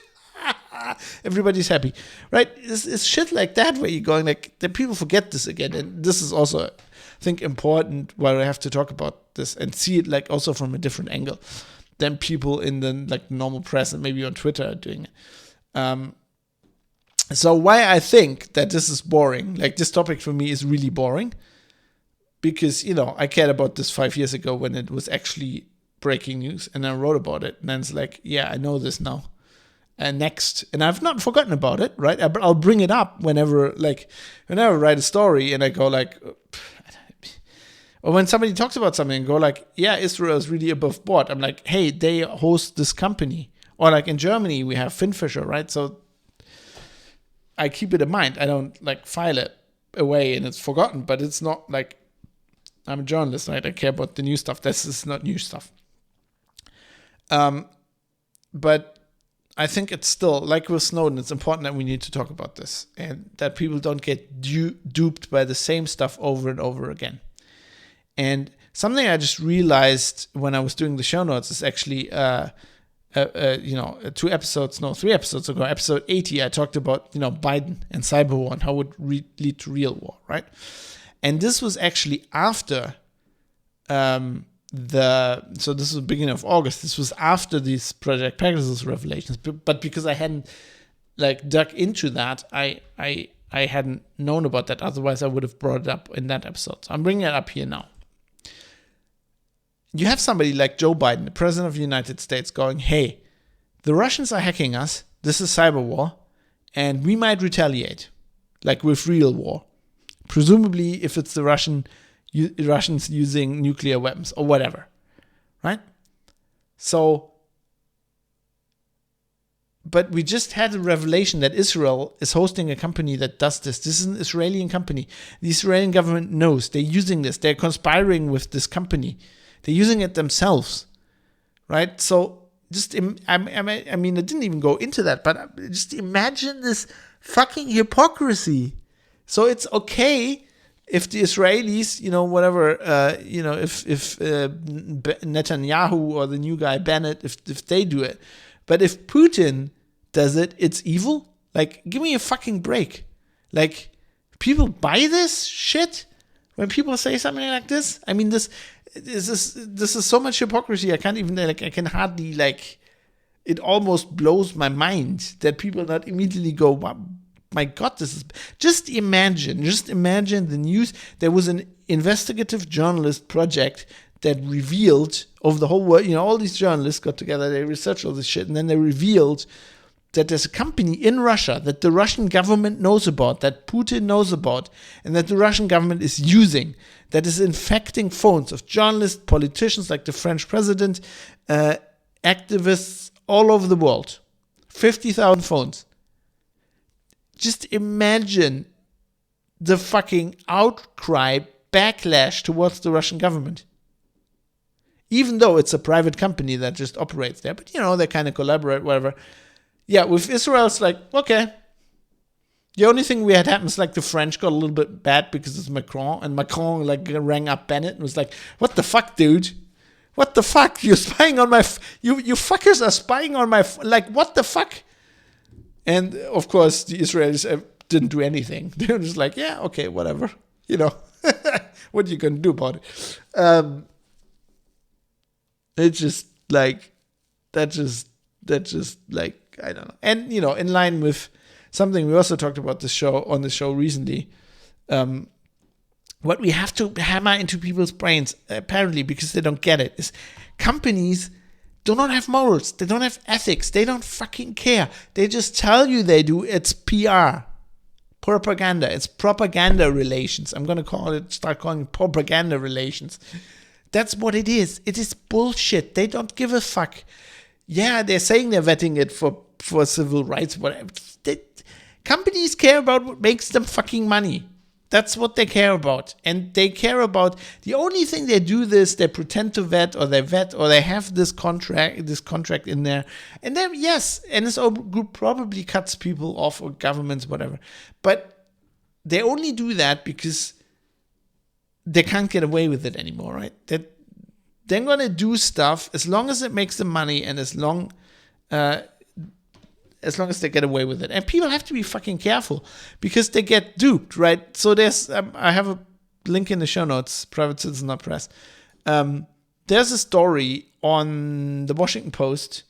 Everybody's happy, right? It's shit like that where you're going, like, the people forget this again. And this is also, I think, important why I have to talk about this and see it like also from a different angle than people in the like normal press and maybe on Twitter are doing it. So why I think that this is boring, like this topic for me is really boring, because, I cared about this 5 years ago when it was actually breaking news, and I wrote about it, and then it's like, yeah, I know this now. And next, and I've not forgotten about it, right? I'll bring it up whenever I write a story and I go like, or when somebody talks about something and go like, yeah, Israel is really above board. I'm like, hey, they host this company. Or like in Germany, we have Finfisher, right? So I keep it in mind. I don't like file it away and it's forgotten, but it's not like I'm a journalist, right? I care about the new stuff. This is not new stuff. But I think it's still, like with Snowden, it's important that we need to talk about this and that people don't get duped by the same stuff over and over again. And something I just realized when I was doing the show notes is actually, 3 episodes ago, episode 80, I talked about, Biden and cyber war and how it would lead to real war, right? And this was actually after so this was the beginning of August. This was after these Project Pegasus revelations, but because I hadn't dug into that, I hadn't known about that. Otherwise, I would have brought it up in that episode. So I'm bringing it up here now. You have somebody like Joe Biden, the president of the United States, going, hey, the Russians are hacking us. This is cyber war, and we might retaliate, like with real war. Presumably, if it's the Russians using nuclear weapons or whatever, right? So, but we just had a revelation that Israel is hosting a company that does this. This is an Israeli company. The Israeli government knows they're using this. They're conspiring with this company. They're using it themselves, right? So just, I mean, I didn't even go into that, but just imagine this fucking hypocrisy. So it's okay if the Israelis, if Netanyahu or the new guy Bennett, if they do it, but if Putin does it, it's evil. Like, give me a fucking break. Like, people buy this shit when people say something like this. I mean, this is so much hypocrisy. I can't even I can hardly it almost blows my mind that people not immediately go, my God, this is... Just imagine the news. There was an investigative journalist project that revealed over the whole world, all these journalists got together, they researched all this shit, and then they revealed that there's a company in Russia that the Russian government knows about, that Putin knows about, and that the Russian government is using, that is infecting phones of journalists, politicians like the French president, activists all over the world. 50,000 phones. Just imagine the fucking outcry, backlash towards the Russian government. Even though it's a private company that just operates there. But, they kind of collaborate, whatever. Yeah, with Israel, it's like, okay. The only thing we had happen is the French got a little bit bad because it's Macron. And Macron rang up Bennett and was like, what the fuck, dude? What the fuck? You're spying on my... you fuckers are spying on my... like, what the fuck? And, of course, the Israelis didn't do anything. They were just like, yeah, okay, whatever. You know, what are you going to do about it? It's just like... That's just like, I don't know. And, you know, in line with something we also talked about on the show recently, what we have to hammer into people's brains, apparently, because they don't get it, is companies do not have morals. They don't have ethics. They don't fucking care. They just tell you they do. It's PR. Propaganda. It's propaganda relations. I'm going to start calling it propaganda relations. That's what it is. It is bullshit. They don't give a fuck. Yeah, they're saying they're vetting it for civil rights, whatever. Companies care about what makes them fucking money. That's what they care about. And they care about, the only thing they do this, they pretend to vet, or they have this contract in there. And then, yes, NSO Group probably cuts people off, or governments, whatever. But they only do that because they can't get away with it anymore, right? They're going to do stuff as long as it makes them money, and as long as they get away with it. And people have to be fucking careful because they get duped, right? So there's, I have a link in the show notes, Private Citizen, not Press. There's a story on the Washington Post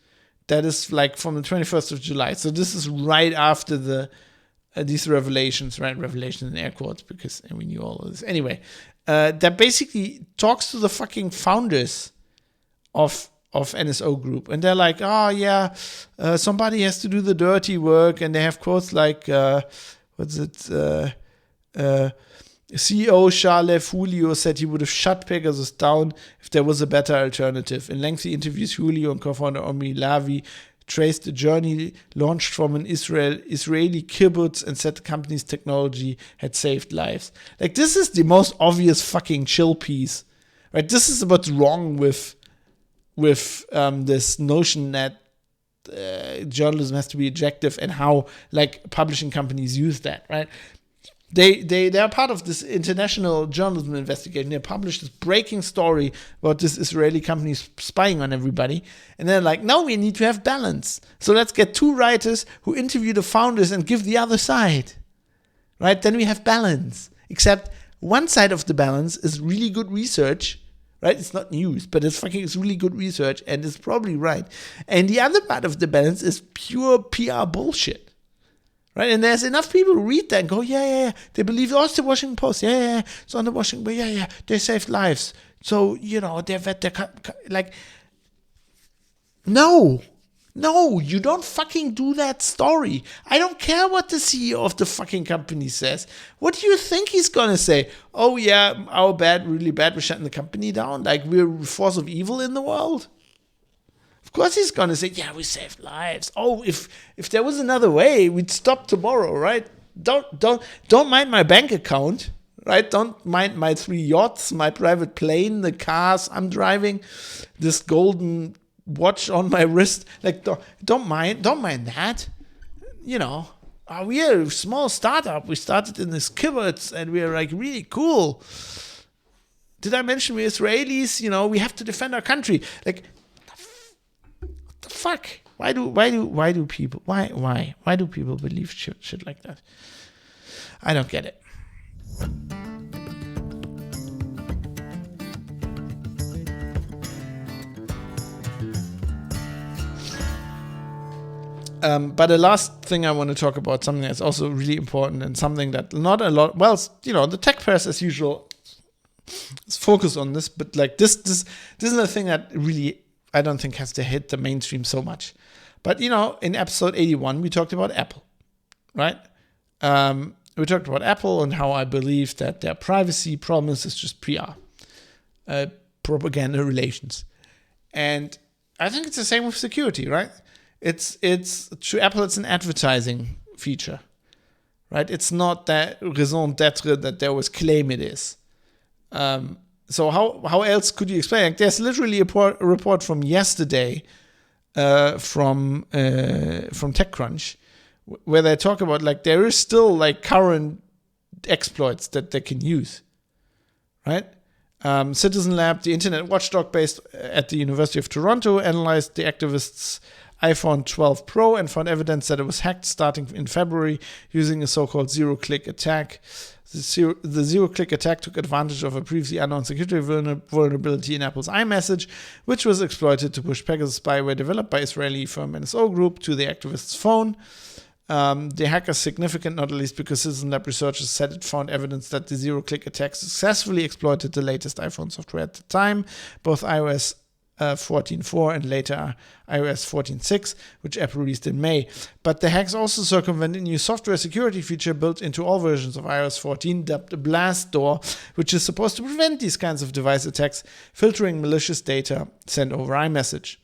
that is like from the 21st of July. So this is right after these revelations, right? Revelations in air quotes, because we knew all of this. Anyway, that basically talks to the fucking founders of NSO Group, and they're like, oh yeah, somebody has to do the dirty work, and they have quotes like, CEO Charles Julio said he would have shut Pegasus down if there was a better alternative. In lengthy interviews, Julio and co-founder Omi Lavi traced a journey launched from an Israeli kibbutz and said the company's technology had saved lives. Like, this is the most obvious fucking chill piece, right? This is what's wrong with this notion that journalism has to be objective, and how like publishing companies use that, right? They are part of this international journalism investigation. They published this breaking story about this Israeli company spying on everybody, and they're like, no, we need to have balance. So let's get two writers who interview the founders and give the other side, right? Then we have balance. Except one side of the balance is really good research. Right? It's not news, but it's really good research, and it's probably right. And the other part of the balance is pure PR bullshit. Right? And there's enough people who read that and go, yeah. They believe, oh, it's the Washington Post. Yeah. It's on the Washington Post. Yeah. They saved lives. So, you know, they're like, no, you don't fucking do that story. I don't care what the CEO of the fucking company says. What do you think he's gonna say? Oh yeah, our bad, really bad, we're shutting the company down. Like, we're a force of evil in the world. Of course he's gonna say, yeah, we saved lives. Oh, if there was another way, we'd stop tomorrow, right? Don't mind my bank account, right? Don't mind my 3 yachts, my private plane, the cars I'm driving, this golden watch on my wrist. Like, don't mind that. You know, we're a small startup. We started in this kibbutz, and we're like really cool. Did I mention we're Israelis? You know, we have to defend our country. Like, what the fuck? Why do people believe shit like that? I don't get it. But the last thing I want to talk about, something that's also really important, and something that not a lot, well, you know, the tech press as usual is focused on this, but like this is a thing that really, I don't think has to hit the mainstream so much. But, you know, in episode 81, we talked about Apple, right? We talked about Apple and how I believe that their privacy promise is just PR, propaganda relations. And I think it's the same with security, right? It's to Apple, it's an advertising feature, right? It's not that raison d'etre that they always claim it is. So how else could you explain? Like, there's literally a report from yesterday from TechCrunch where they talk about, like, there is still like current exploits that they can use, right? Citizen Lab, the internet watchdog based at the University of Toronto, analyzed the activists' iPhone 12 Pro and found evidence that it was hacked starting in February using a so-called zero-click attack. The zero-click attack took advantage of a previously unknown security vulnerability in Apple's iMessage, which was exploited to push Pegasus spyware developed by Israeli firm NSO Group to the activist's phone. The hack is significant not least because Citizen Lab researchers said it found evidence that the zero-click attack successfully exploited the latest iPhone software at the time, both iOS 14.4 and later iOS 14.6, which Apple released in May. But the hacks also circumvented a new software security feature built into all versions of iOS 14, dubbed a blast door, which is supposed to prevent these kinds of device attacks, filtering malicious data sent over iMessage.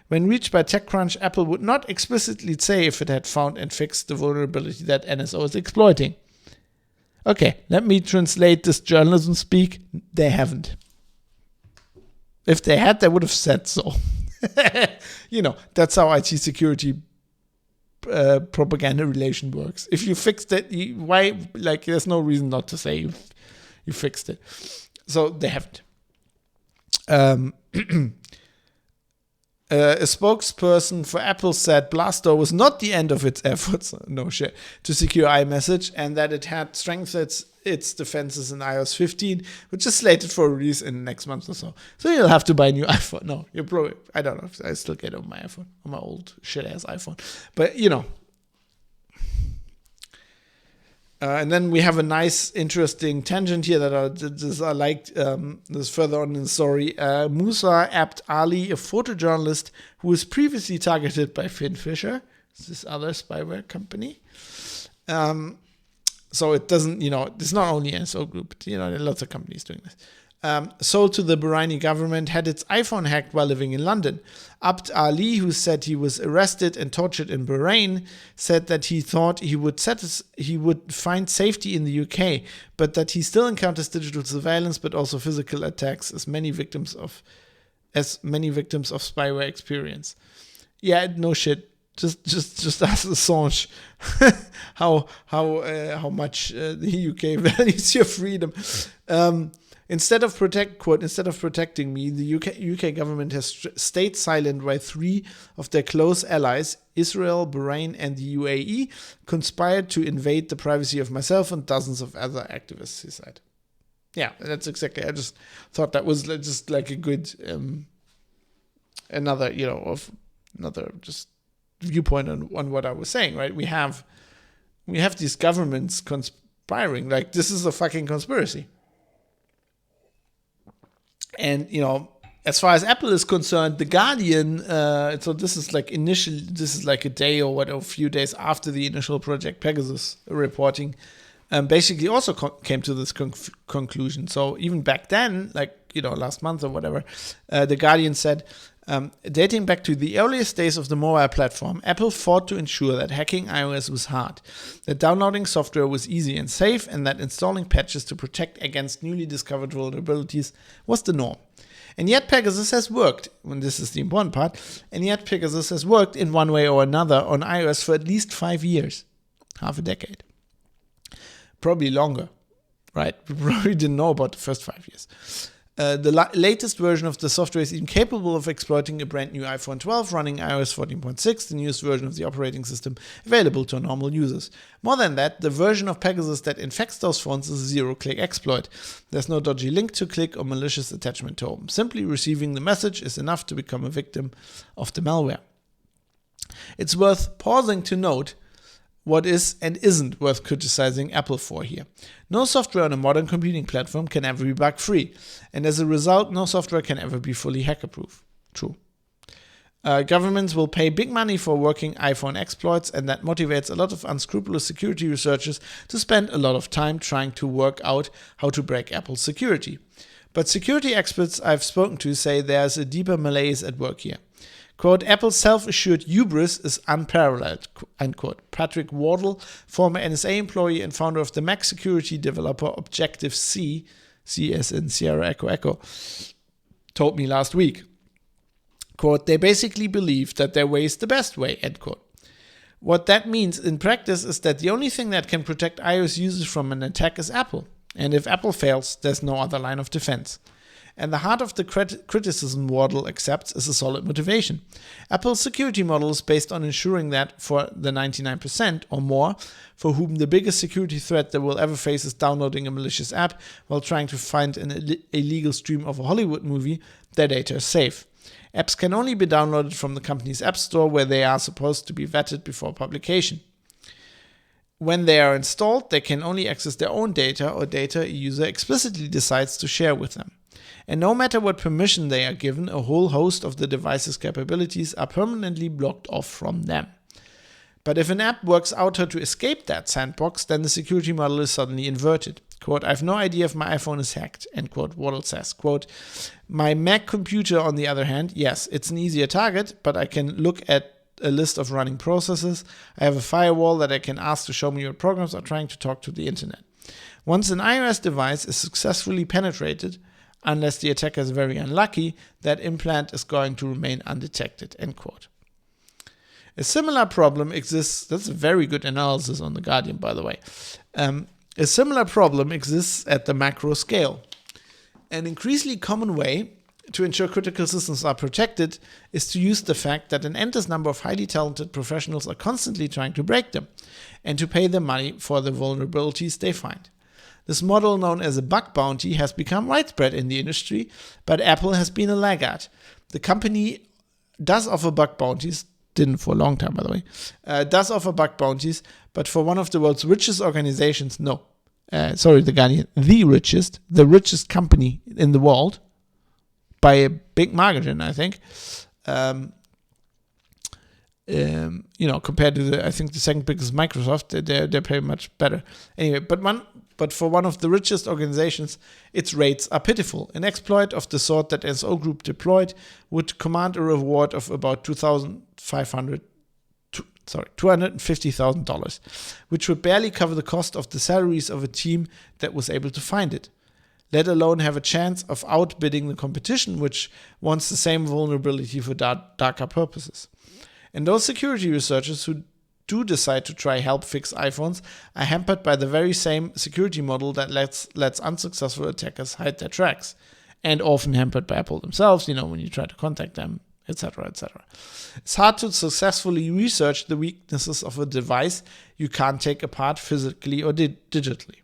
When reached by TechCrunch, Apple would not explicitly say if it had found and fixed the vulnerability that NSO is exploiting. Okay, let me translate this journalism speak. They haven't. If they had, they would have said so. That's how IT security propaganda relation works. If you fixed it, there's no reason not to say you fixed it. So they haven't. A spokesperson for Apple said Blastdoor was not the end of its efforts, to secure iMessage, and that it had strengthened its defenses in iOS 15, which is slated for release in the next month or so. So you'll have to buy a new iPhone. No, you're probably, I don't know if I still get it on my iPhone, on my old shit-ass iPhone. But, and then we have a nice, interesting tangent here that I liked. This further on in the story. Musa Abd Ali, a photojournalist who was previously targeted by Finn Fisher, this other spyware company. So it doesn't, it's not only NSO Group, there are lots of companies doing this. Sold to the Bahraini government, had its iPhone hacked while living in London. Abd Ali, who said he was arrested and tortured in Bahrain, said that he thought he would find safety in the UK, but that he still encounters digital surveillance, but also physical attacks, as many victims of spyware experience. Yeah, no shit. Just ask Assange how much the UK values your freedom. Instead of protecting me, the UK government has stayed silent while three of their close allies, Israel, Bahrain, and the UAE, conspired to invade the privacy of myself and dozens of other activists, he said. Yeah, that's exactly. I just thought that was just like a good another just viewpoint on what I was saying, right? We have these governments conspiring. Like, this is a fucking conspiracy. And, as far as Apple is concerned, The Guardian, so this is like a day or a few days after the initial Project Pegasus reporting, basically also came to this conclusion. So even back then, last month or whatever, The Guardian said, dating back to the earliest days of the mobile platform, Apple fought to ensure that hacking iOS was hard, that downloading software was easy and safe, and that installing patches to protect against newly discovered vulnerabilities was the norm. And yet Pegasus has worked, and this is the important part, in one way or another on iOS for at least 5 years, half a decade. Probably longer, right? We probably didn't know about the first 5 years. The latest version of the software is even capable of exploiting a brand new iPhone 12 running iOS 14.6, the newest version of the operating system available to normal users. More than that, the version of Pegasus that infects those phones is a zero-click exploit. There's no dodgy link to click or malicious attachment to open. Simply receiving the message is enough to become a victim of the malware. It's worth pausing to note what is and isn't worth criticizing Apple for here. No software on a modern computing platform can ever be bug-free, and as a result, no software can ever be fully hacker-proof. True. Governments will pay big money for working iPhone exploits, and that motivates a lot of unscrupulous security researchers to spend a lot of time trying to work out how to break Apple's security. But security experts I've spoken to say there's a deeper malaise at work here. Quote, Apple's self-assured hubris is unparalleled, unquote. Patrick Wardle, former NSA employee and founder of the Mac security developer Objective-C, C as in Sierra Echo Echo, told me last week. Quote, they basically believe that their way is the best way, end quote. What that means in practice is that the only thing that can protect iOS users from an attack is Apple. And if Apple fails, there's no other line of defense. And the heart of the criticism Wardle accepts is a solid motivation. Apple's security model is based on ensuring that for the 99% or more for whom the biggest security threat they will ever face is downloading a malicious app while trying to find an illegal stream of a Hollywood movie, their data is safe. Apps can only be downloaded from the company's app store where they are supposed to be vetted before publication. When they are installed, they can only access their own data or data a user explicitly decides to share with them. And no matter what permission they are given, a whole host of the device's capabilities are permanently blocked off from them. But if an app works out how to escape that sandbox, then the security model is suddenly inverted. Quote, I have no idea if my iPhone is hacked, end quote. Wardle says, quote, my Mac computer, on the other hand, yes, it's an easier target, but I can look at a list of running processes. I have a firewall that I can ask to show me what programs are trying to talk to the internet. Once an iOS device is successfully penetrated, unless the attacker is very unlucky, that implant is going to remain undetected, end quote. A similar problem exists. That's a very good analysis on The Guardian, by the way. A similar problem exists at the macro scale. An increasingly common way to ensure critical systems are protected is to use the fact that an endless number of highly talented professionals are constantly trying to break them and to pay them money for the vulnerabilities they find. This model, known as a bug bounty, has become widespread in the industry, but Apple has been a laggard. The company does offer bug bounties, didn't for a long time, by the way, does offer bug bounties, but for one of the world's richest organizations, no. The Guardian, the richest company in the world, by a big margin, I think. Compared to I think the second biggest Microsoft, they're pretty much better. Anyway, but for one of the richest organizations, its rates are pitiful. An exploit of the sort that NSO Group deployed would command a reward of about $250,000, which would barely cover the cost of the salaries of a team that was able to find it, let alone have a chance of outbidding the competition, which wants the same vulnerability for darker purposes. And those security researchers who do decide to try help fix iPhones are hampered by the very same security model that lets unsuccessful attackers hide their tracks, and often hampered by Apple themselves, when you try to contact them, etc., etc. It's hard to successfully research the weaknesses of a device you can't take apart physically or digitally.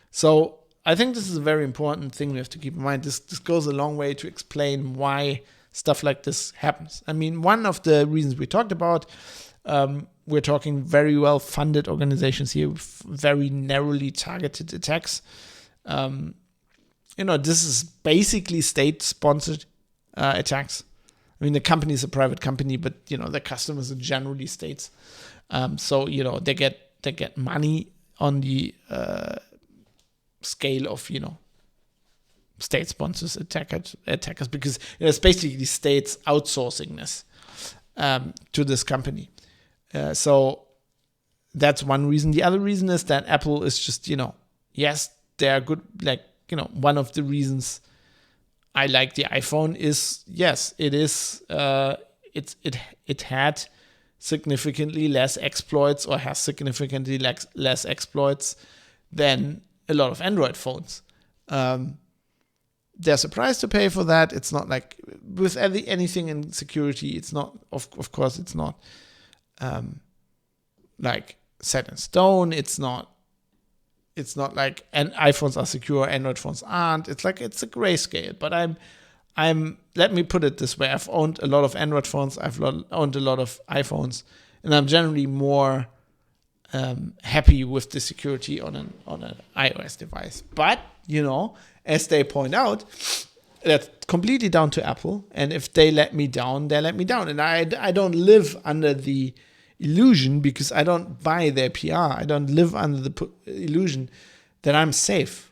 So I think this is a very important thing we have to keep in mind. This goes a long way to explain why stuff like this happens. I mean, one of the reasons we talked about, we're talking very well-funded organizations here with very narrowly targeted attacks. This is basically state-sponsored attacks. I mean, the company is a private company, but, the customers are generally states. They get money on the scale of, state sponsors attackers because it's basically states outsourcing this to this company. So that's one reason. The other reason is that Apple is just, yes, they're good. One of the reasons I like the iPhone is, yes, it is. It had significantly less exploits, or has significantly less exploits than a lot of Android phones. There's a price to pay for that. It's not like with anything in security. It's not, of course, it's not like set in stone. It's not like iPhones are secure, Android phones aren't. It's like it's a grayscale. But let me put it this way: I've owned a lot of Android phones. I've owned a lot of iPhones, and I'm generally more happy with the security on an iOS device. But as they point out, that's completely down to Apple. And if they let me down, they let me down. And I don't live under the illusion, because I don't buy their PR. I don't live under the illusion that I'm safe,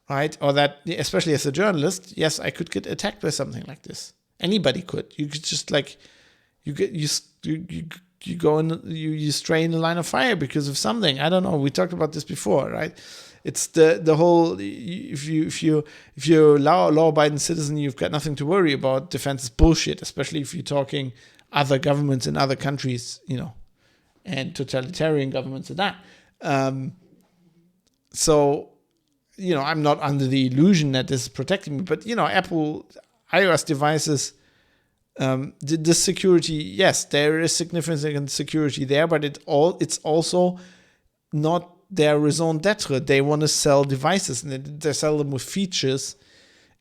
right? Or that, especially as a journalist, yes, I could get attacked by something like this. Anybody could. You could just you go and you stray in the line of fire because of something. I don't know. We talked about this before, right? It's the whole, if you're a law-abiding citizen, you've got nothing to worry about. Defense is bullshit, especially if you're talking other governments in other countries, and totalitarian governments and that. So I'm not under the illusion that this is protecting me, but Apple iOS devices, the security, yes, there is significant security there, but it's also not their raison d'etre. They want to sell devices, and they sell them with features,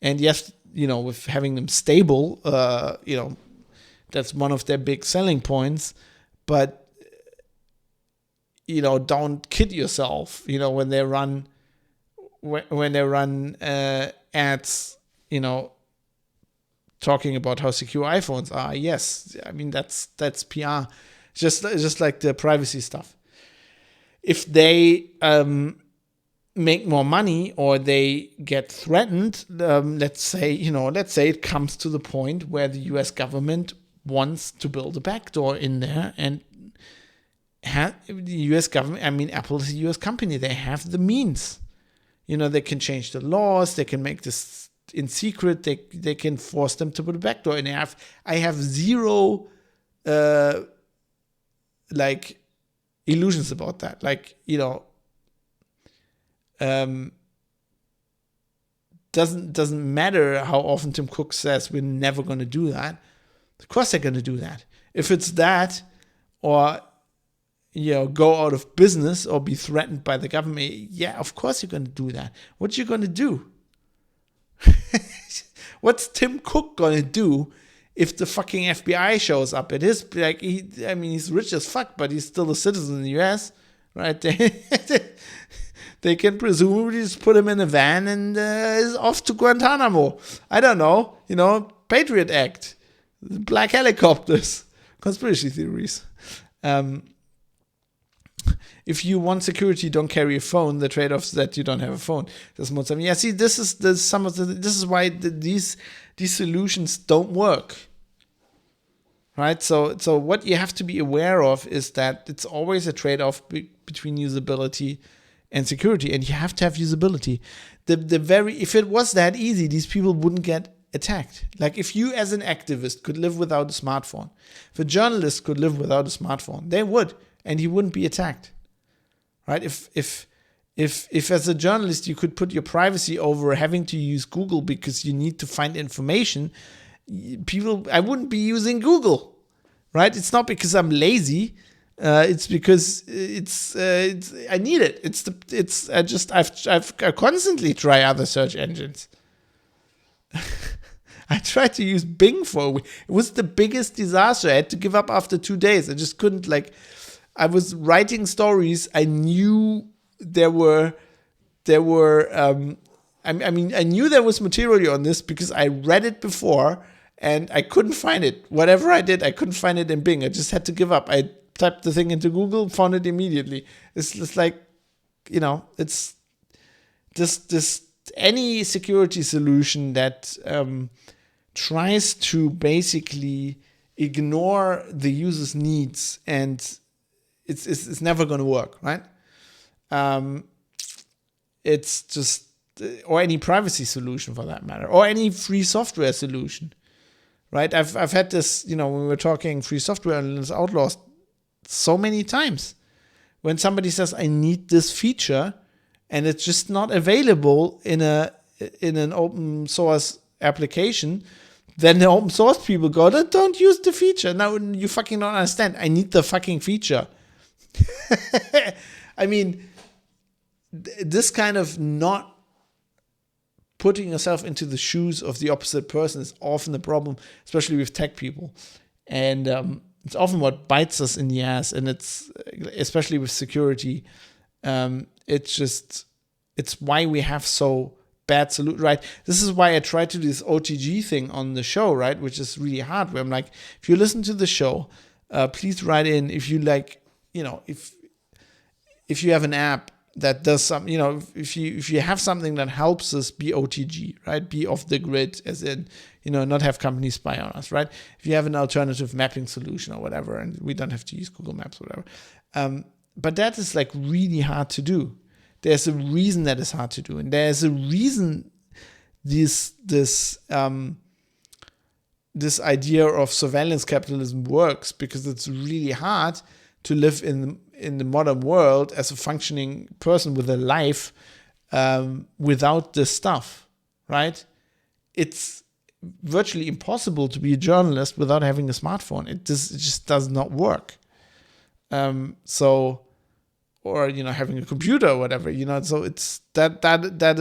and yes, with having them stable, that's one of their big selling points. But don't kid yourself. When they run ads, talking about how secure iPhones are. Yes, I mean that's PR, just like the privacy stuff. If they make more money or they get threatened, let's say it comes to the point where the U.S. government wants to build a backdoor in there, and the U.S. government, Apple is a U.S. company, they have the means. They can change the laws, they can make this in secret, they can force them to put a backdoor, and I have zero illusions about that. Doesn't matter how often Tim Cook says we're never going to do that. Of course they're going to do that. If it's that, or go out of business or be threatened by the government, yeah, of course you're going to do that. What you going to do? What's Tim Cook going to do if the fucking FBI shows up? It is he's rich as fuck, but he's still a citizen in the US, right? They can presumably just put him in a van and is off to Guantanamo. I don't know, Patriot Act, black helicopters, conspiracy theories. If you want security, don't carry a phone. The trade-off is that you don't have a phone. This is why these solutions don't work, right? So what you have to be aware of is that it's always a trade-off between usability and security, and you have to have usability. If it was that easy, these people wouldn't get attacked. Like if you as an activist could live without a smartphone, if a journalist could live without a smartphone, they would, and he wouldn't be attacked. Right? If as a journalist you could put your privacy over having to use Google because you need to find information, I wouldn't be using Google. Right? It's not because I'm lazy. It's because I need it. I constantly try other search engines. I tried to use Bing for a week. It was the biggest disaster. I had to give up after 2 days. I just couldn't I was writing stories. I knew I knew there was material on this because I read it before and I couldn't find it. Whatever I did, I couldn't find it in Bing. I just had to give up. I typed the thing into Google, found it immediately. It's just it's just any security solution that tries to basically ignore the user's needs, and it's never going to work, right? It's just, or any privacy solution for that matter, or any free software solution, right? I've had this, when we were talking free software and outlaws so many times, when somebody says I need this feature and it's just not available in an open source application, then the open source people go, don't use the feature. Now you fucking don't understand. I need the fucking feature. I mean, this kind of not putting yourself into the shoes of the opposite person is often a problem, especially with tech people. And it's often what bites us in the ass. And it's, especially with security, it's why we have so bad solution, right? This is why I try to do this OTG thing on the show, right? Which is really hard, where I'm like, if you listen to the show, please write in if you if you have an app that does some, if you have something that helps us be OTG, right? Be off the grid, as in, not have companies spy on us, right? If you have an alternative mapping solution or whatever, and we don't have to use Google Maps or whatever. But that is really hard to do. There's a reason that is hard to do, and there's a reason this idea of surveillance capitalism works, because it's really hard to live in the modern world as a functioning person with a life without this stuff, right? It's virtually impossible to be a journalist without having a smartphone. It just does not work. Or having a computer or whatever, so it's that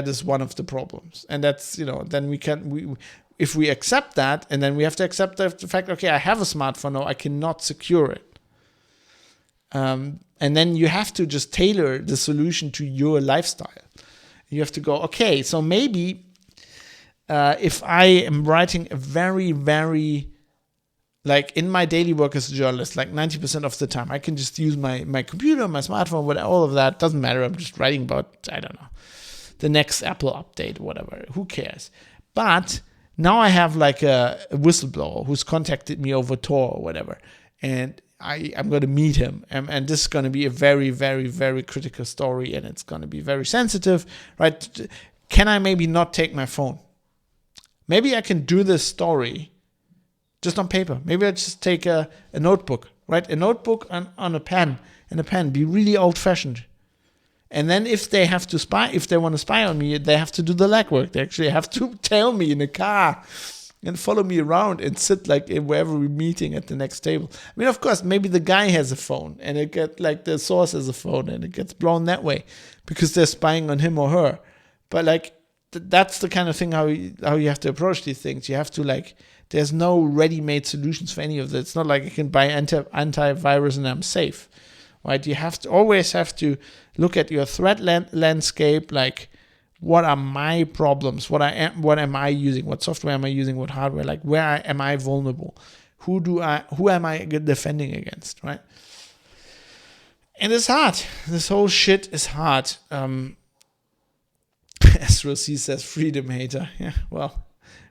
is one of the problems. And that's, then if we accept that, and then we have to accept the fact, okay, I have a smartphone now, I cannot secure it. And then you have to just tailor the solution to your lifestyle. You have to go, okay, so maybe if I am writing a very, very, like in my daily work as a journalist, like 90% of the time, I can just use my computer, my smartphone, whatever, all of that. Doesn't matter. I'm just writing about, I don't know, the next Apple update, whatever. Who cares? But now I have like a whistleblower who's contacted me over Tor or whatever. And I'm going to meet him. And this is going to be a very, very, very critical story. And it's going to be very sensitive, right? Can I maybe not take my phone? Maybe I can do this story just on paper. Maybe I just take a notebook, right? A notebook on a pen, and a pen. Be really old-fashioned. And then if they want to spy on me, they have to do the legwork. They actually have to tail me in a car and follow me around and sit like wherever we're meeting at the next table. I mean, of course, maybe the guy has a phone, and it gets like the source has a phone, and it gets blown that way because they're spying on him or her. But like that's the kind of thing how you have to approach these things. You have to there's no ready-made solutions for any of that. It's not like I can buy antivirus and I'm safe, right? You always have to look at your threat landscape. Like, what are my problems? What am I using? What software am I using? What hardware? Like, where am I vulnerable? Who am I defending against? Right? And it's hard. This whole shit is hard. As Rossi says, freedom hater. Yeah. Well,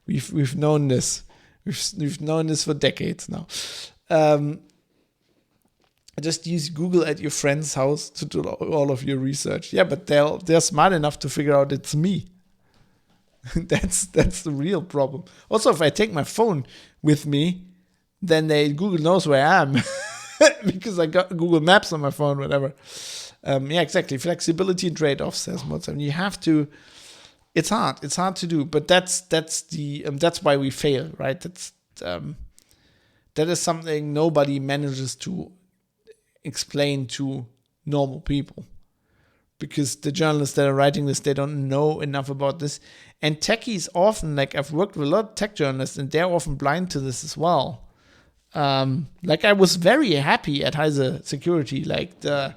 we've known this. We've known this for decades now. Just use Google at your friend's house to do all of your research. Yeah, but they're smart enough to figure out it's me. That's the real problem. Also, if I take my phone with me, then Google knows where I am because I got Google Maps on my phone, whatever. Yeah, exactly. Flexibility and trade-offs, says Mozart. You have to. It's hard. It's hard to do, but that's why we fail, right? That is something nobody manages to explain to normal people, because the journalists that are writing this, they don't know enough about this. And techies often, like I've worked with a lot of tech journalists, and they're often blind to this as well. Like I was very happy at Heise Security, like the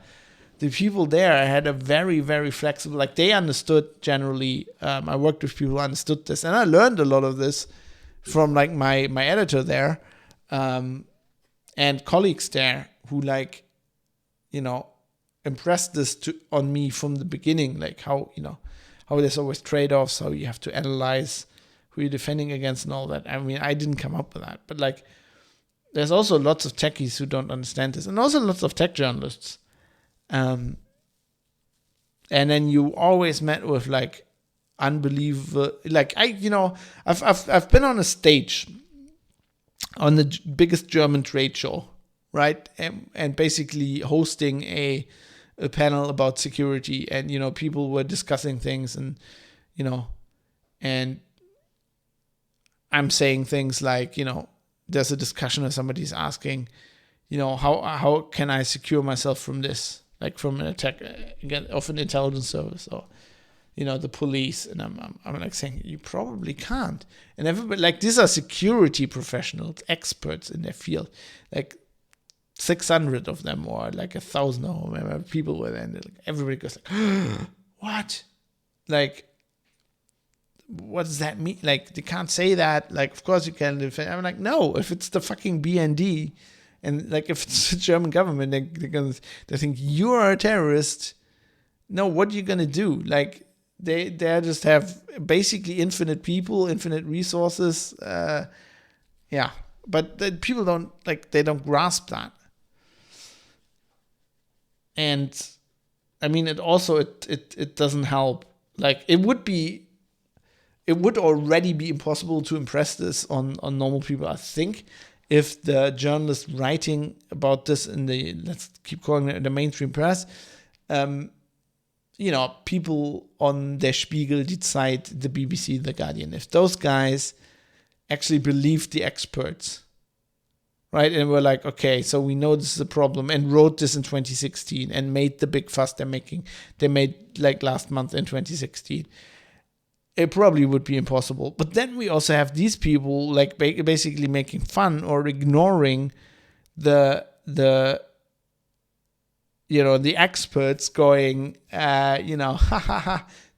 people there had a very, very flexible, like they understood generally. I worked with people who understood this, and I learned a lot of this from like my editor there, and colleagues there who impressed this on me from the beginning, like how there's always trade-offs, how you have to analyze who you're defending against and all that. I mean, I didn't come up with that, but like there's also lots of techies who don't understand this, and also lots of tech journalists. And then you always met with like unbelievable, like I've been on a stage on the biggest German trade show, right? And basically hosting a panel about security, and people were discussing things, and and I'm saying things like, there's a discussion or somebody's asking, how can I secure myself from this? Like from an attack again of an intelligence service or the police, and I'm like saying you probably can't. And everybody, like, these are security professionals, experts in their field, like 600 of them or like 1,000 or whatever people were there, and like everybody goes like, what? Like, what does that mean? Like, they can't say that. Like, of course you can defend. I'm like, no, if it's the fucking BND. And like if it's the German government, they think you're a terrorist. No, what are you gonna do? Like they just have basically infinite people, infinite resources. Yeah, but the people don't grasp that. And I mean, it also it doesn't help. Like it would already be impossible to impress this on normal people, I think. if the journalist writing about this in the, let's keep calling it the mainstream press, people on Der Spiegel, Die Zeit, the BBC, the Guardian, if those guys actually believed the experts, right? And we're like, okay, so we know this is a problem, and wrote this in 2016 and made the big fuss they made like last month in 2016. It probably would be impossible. But then we also have these people like basically making fun or ignoring the experts, going,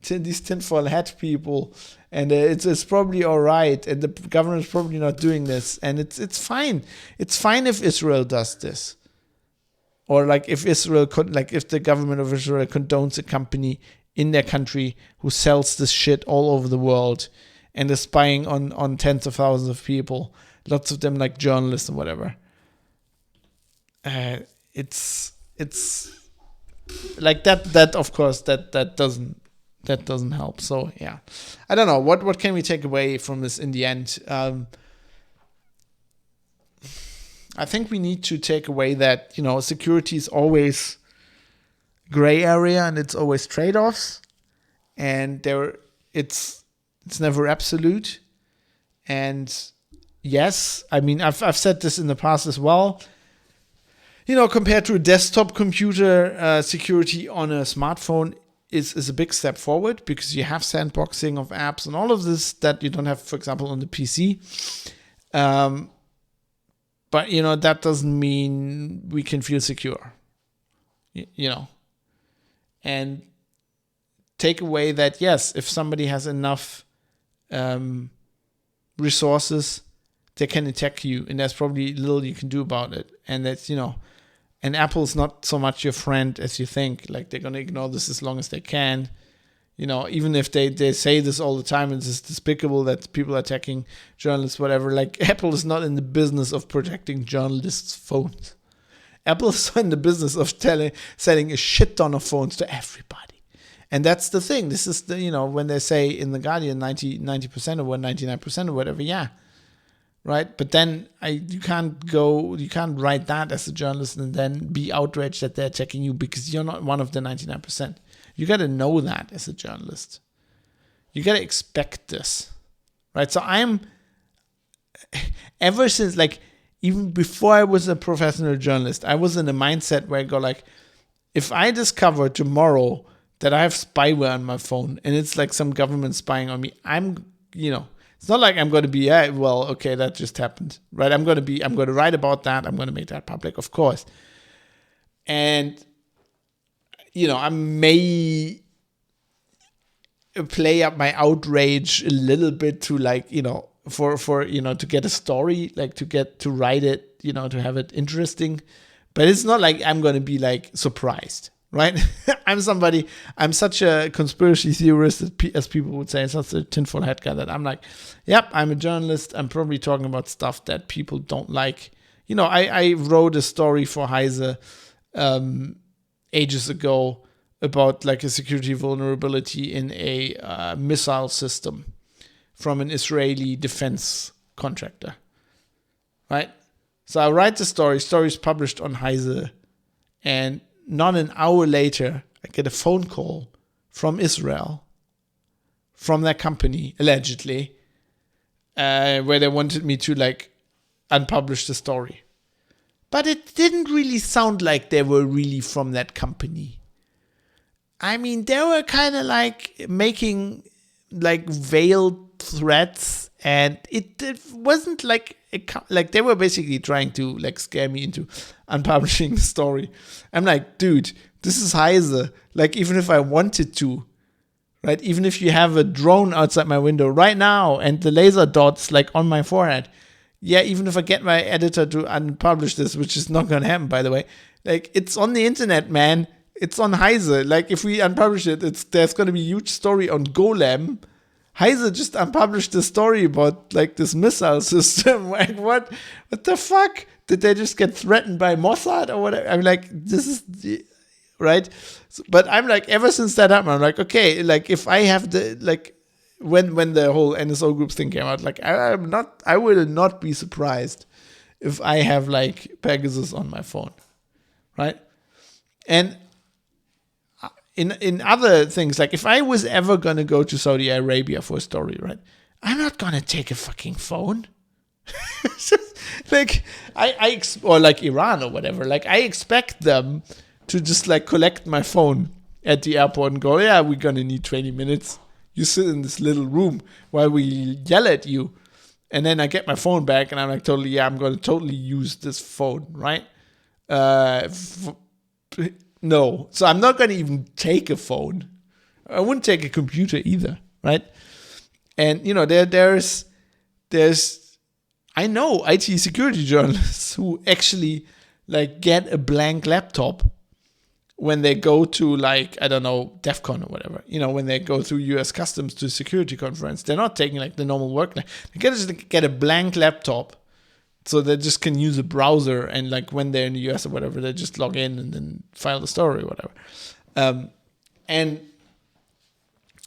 these tinfoil hat people, and it's probably all right, and the government's probably not doing this, and it's fine. It's fine if Israel does this, or like if if the government of Israel condones a company in their country who sells this shit all over the world and is spying on tens of thousands of people, lots of them like journalists and whatever. It's like that of course that doesn't help. So yeah, I don't know what can we take away from this in the end. I think we need to take away that security is always gray area, and it's always trade-offs, and it's never absolute. And yes, I mean I've said this in the past as well. Compared to a desktop computer, security on a smartphone is a big step forward, because you have sandboxing of apps and all of this that you don't have, for example, on the PC. But that doesn't mean we can feel secure. And take away that, yes, if somebody has enough resources, they can attack you, and there's probably little you can do about it. And that's, and Apple's not so much your friend as you think. Like, they're going to ignore this as long as they can. Even if they say this all the time, and it's despicable that people are attacking journalists, whatever. Like, Apple is not in the business of protecting journalists' phones. Apple is in the business of selling a shit ton of phones to everybody. And that's the thing. This is the, when they say in the Guardian 90% or 99% or whatever, yeah. Right? But then you can't write that as a journalist and then be outraged that they're attacking you because you're not one of the 99%. You got to know that as a journalist. You got to expect this. Right? So ever since, like, even before I was a professional journalist, I was in a mindset where I go like, if I discover tomorrow that I have spyware on my phone and it's like some government spying on me, it's not like I'm going to be, okay, that just happened, right? I'm going to write about that. I'm going to make that public, of course. And, I may play up my outrage a little bit to for to get a story, like to write it, to have it interesting. But it's not like I'm going to be like surprised, right? I'm such a conspiracy theorist, as people would say, such a tinfoil hat guy, that I'm like, yep, I'm a journalist. I'm probably talking about stuff that people don't like. I wrote a story for Heise ages ago about like a security vulnerability in a missile system from an Israeli defense contractor, right? So I write the story's published on Heise, and not an hour later, I get a phone call from Israel, from that company, allegedly, where they wanted me to like unpublish the story. But it didn't really sound like they were really from that company. I mean, they were kind of like making like veiled threats, and it wasn't like they were basically trying to like scare me into unpublishing the story. I'm like, dude, this is Heise. Like, even if I wanted to, right? Even if you have a drone outside my window right now and the laser dots like on my forehead, yeah, even if I get my editor to unpublish this, which is not gonna happen, by the way, like, it's on the internet, man. It's on Heise. Like, if we unpublish it, there's gonna be a huge story on Golem. Heise just unpublished the story about like this missile system. Like, what the fuck? Did they just get threatened by Mossad or whatever? I'm like, this is right. But I'm like, ever since that happened, I'm like, okay, like if I have the like when the whole NSO Group thing came out, like I will not be surprised if I have like Pegasus on my phone, right? And in other things, like if I was ever gonna go to Saudi Arabia for a story, right? I'm not gonna take a fucking phone. Like or like Iran or whatever. Like I expect them to just like collect my phone at the airport and go, yeah, we're gonna need 20 minutes. You sit in this little room while we yell at you. And then I get my phone back and I'm like, I'm gonna totally use this phone, right? No. So I'm not gonna even take a phone. I wouldn't take a computer either, right? And there's I know IT security journalists who actually like get a blank laptop when they go to like, I don't know, DEF CON or whatever. When they go through US Customs to a security conference, they're not taking like the normal work. They get a blank laptop so they just can use a browser, and like when they're in the US or whatever, they just log in and then file the story or whatever. And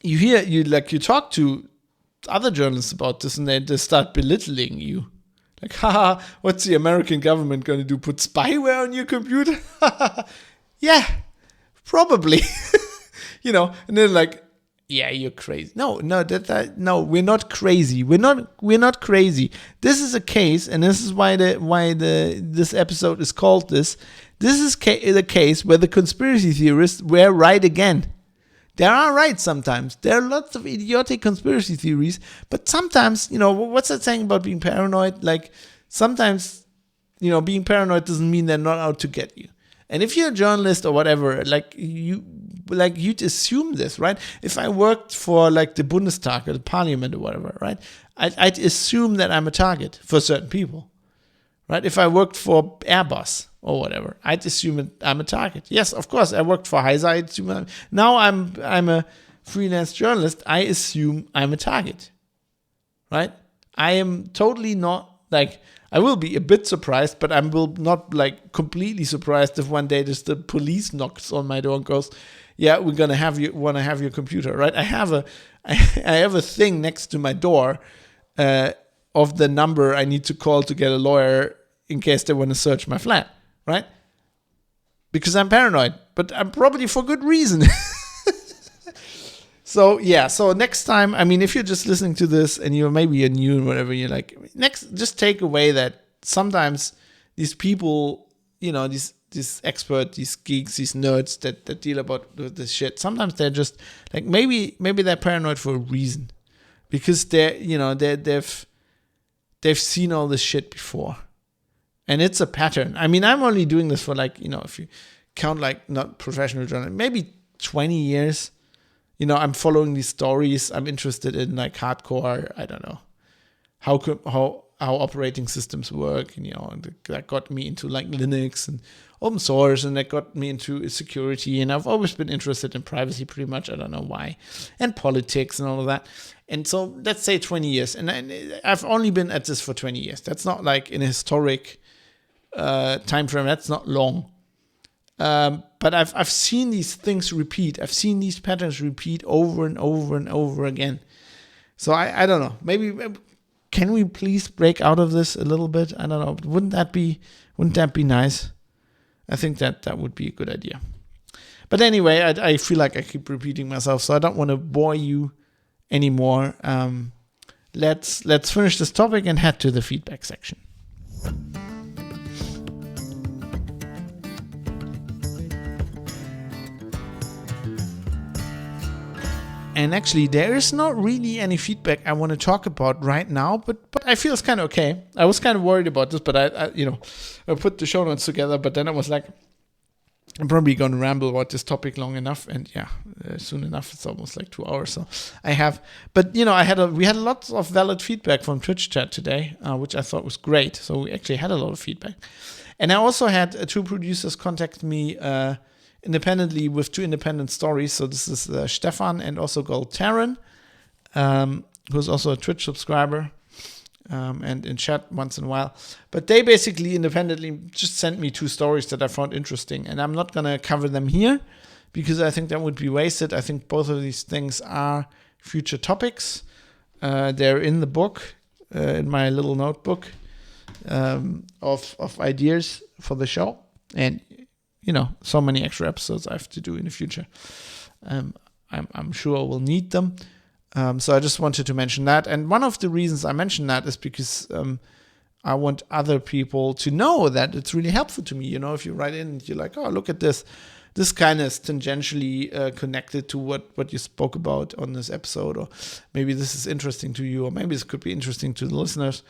you talk to other journalists about this and they start belittling you. Like, haha, what's the American government going to do? Put spyware on your computer? Yeah, probably. And they're like, yeah, you're crazy. No, we're not crazy. We're not crazy. This is a case, and this is why this episode is called this. This is the case where the conspiracy theorists were right again. They are right sometimes. There are lots of idiotic conspiracy theories, but sometimes, what's that saying about being paranoid? Like, sometimes, being paranoid doesn't mean they're not out to get you. And if you're a journalist or whatever, you'd assume this, right? If I worked for like the Bundestag or the parliament or whatever, right? I'd assume that I'm a target for certain people, right? If I worked for Airbus or whatever, I'd assume I'm a target. Yes, of course, I worked for Heise. Now I'm a freelance journalist. I assume I'm a target, right? I am totally not like, I will be a bit surprised, but I will not like completely surprised if one day just the police knocks on my door and goes, yeah, we're gonna want to have your computer, right? I have a thing next to my door of the number I need to call to get a lawyer in case they want to search my flat, right? Because I'm paranoid, but I'm probably for good reason. So next time, I mean, if you're just listening to this and you're maybe a new and whatever, you're like, just take away that sometimes these people, these experts, these geeks, these nerds that deal about this shit, sometimes they're just like, maybe they're paranoid for a reason, because they've seen all this shit before, and it's a pattern. I mean, I'm only doing this for like, if you count like not professional journalism, maybe 20 years. I'm following these stories. I'm interested in like hardcore, I don't know, how operating systems work. And, that got me into like Linux and open source, and that got me into security. And I've always been interested in privacy pretty much. I don't know why. And politics and all of that. And so let's say 20 years. And I've only been at this for 20 years. That's not like in a historic time frame. That's not long. But I've seen these things repeat. I've seen these patterns repeat over and over and over again. So I don't know. Maybe can we please break out of this a little bit? I don't know. Wouldn't that be nice? I think that would be a good idea. But anyway, I feel like I keep repeating myself, so I don't want to bore you anymore. Let's finish this topic and head to the feedback section. And actually, there is not really any feedback I want to talk about right now, but I feel it's kind of okay. I was kind of worried about this, but I put the show notes together, but then I was like, I'm probably going to ramble about this topic long enough, and soon enough, it's almost like 2 hours. So I have, but we had lots of valid feedback from Twitch chat today, which I thought was great. So we actually had a lot of feedback, and I also had 2 producers contact me independently with 2 independent stories. So this is Stefan and also Gold Taran, who's also a Twitch subscriber and in chat once in a while. But they basically independently just sent me 2 stories that I found interesting, and I'm not going to cover them here because I think that would be wasted. I think both of these things are future topics. They're in the book, in my little notebook. of ideas for the show, and so many extra episodes I have to do in the future. I'm sure we'll need them. So I just wanted to mention that. And one of the reasons I mentioned that is because I want other people to know that it's really helpful to me. If you write in and you're like, oh, look at this. This kind of is tangentially connected to what you spoke about on this episode, or maybe this is interesting to you, or maybe this could be interesting to the listeners.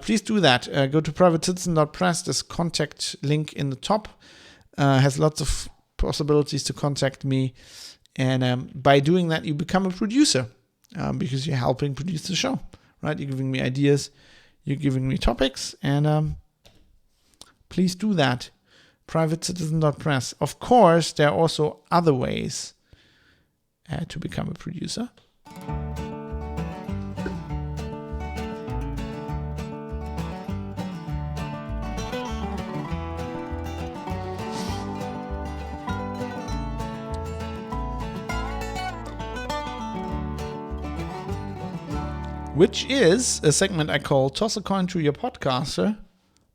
Please do that. Go to privatecitizen.press. There's a contact link in the top. Has lots of possibilities to contact me. And by doing that, you become a producer because you're helping produce the show, right? You're giving me ideas. You're giving me topics. And please do that. privatecitizen.press. Of course, there are also other ways to become a producer. Which is a segment I call Toss a Coin to Your Podcaster,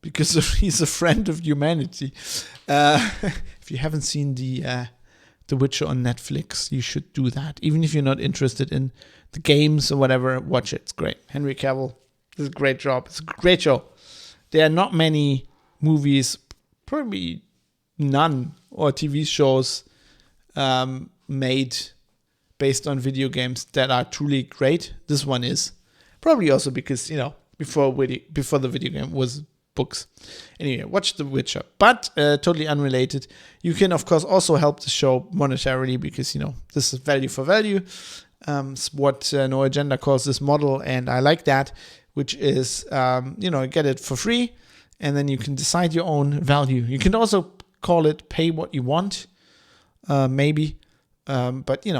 because he's a friend of humanity. If you haven't seen The Witcher on Netflix, you should do that. Even if you're not interested in the games or whatever, watch it. It's great. Henry Cavill does a great job. It's a great show. There are not many movies, probably none, or TV shows made based on video games that are truly great. This one is. Probably also because, before the video game was books. Anyway, watch The Witcher. But totally unrelated. You can, of course, also help the show monetarily because, this is value for value. What No Agenda calls this model, and I like that, which is, get it for free, and then you can decide your own value. You can also call it pay what you want, maybe, but, you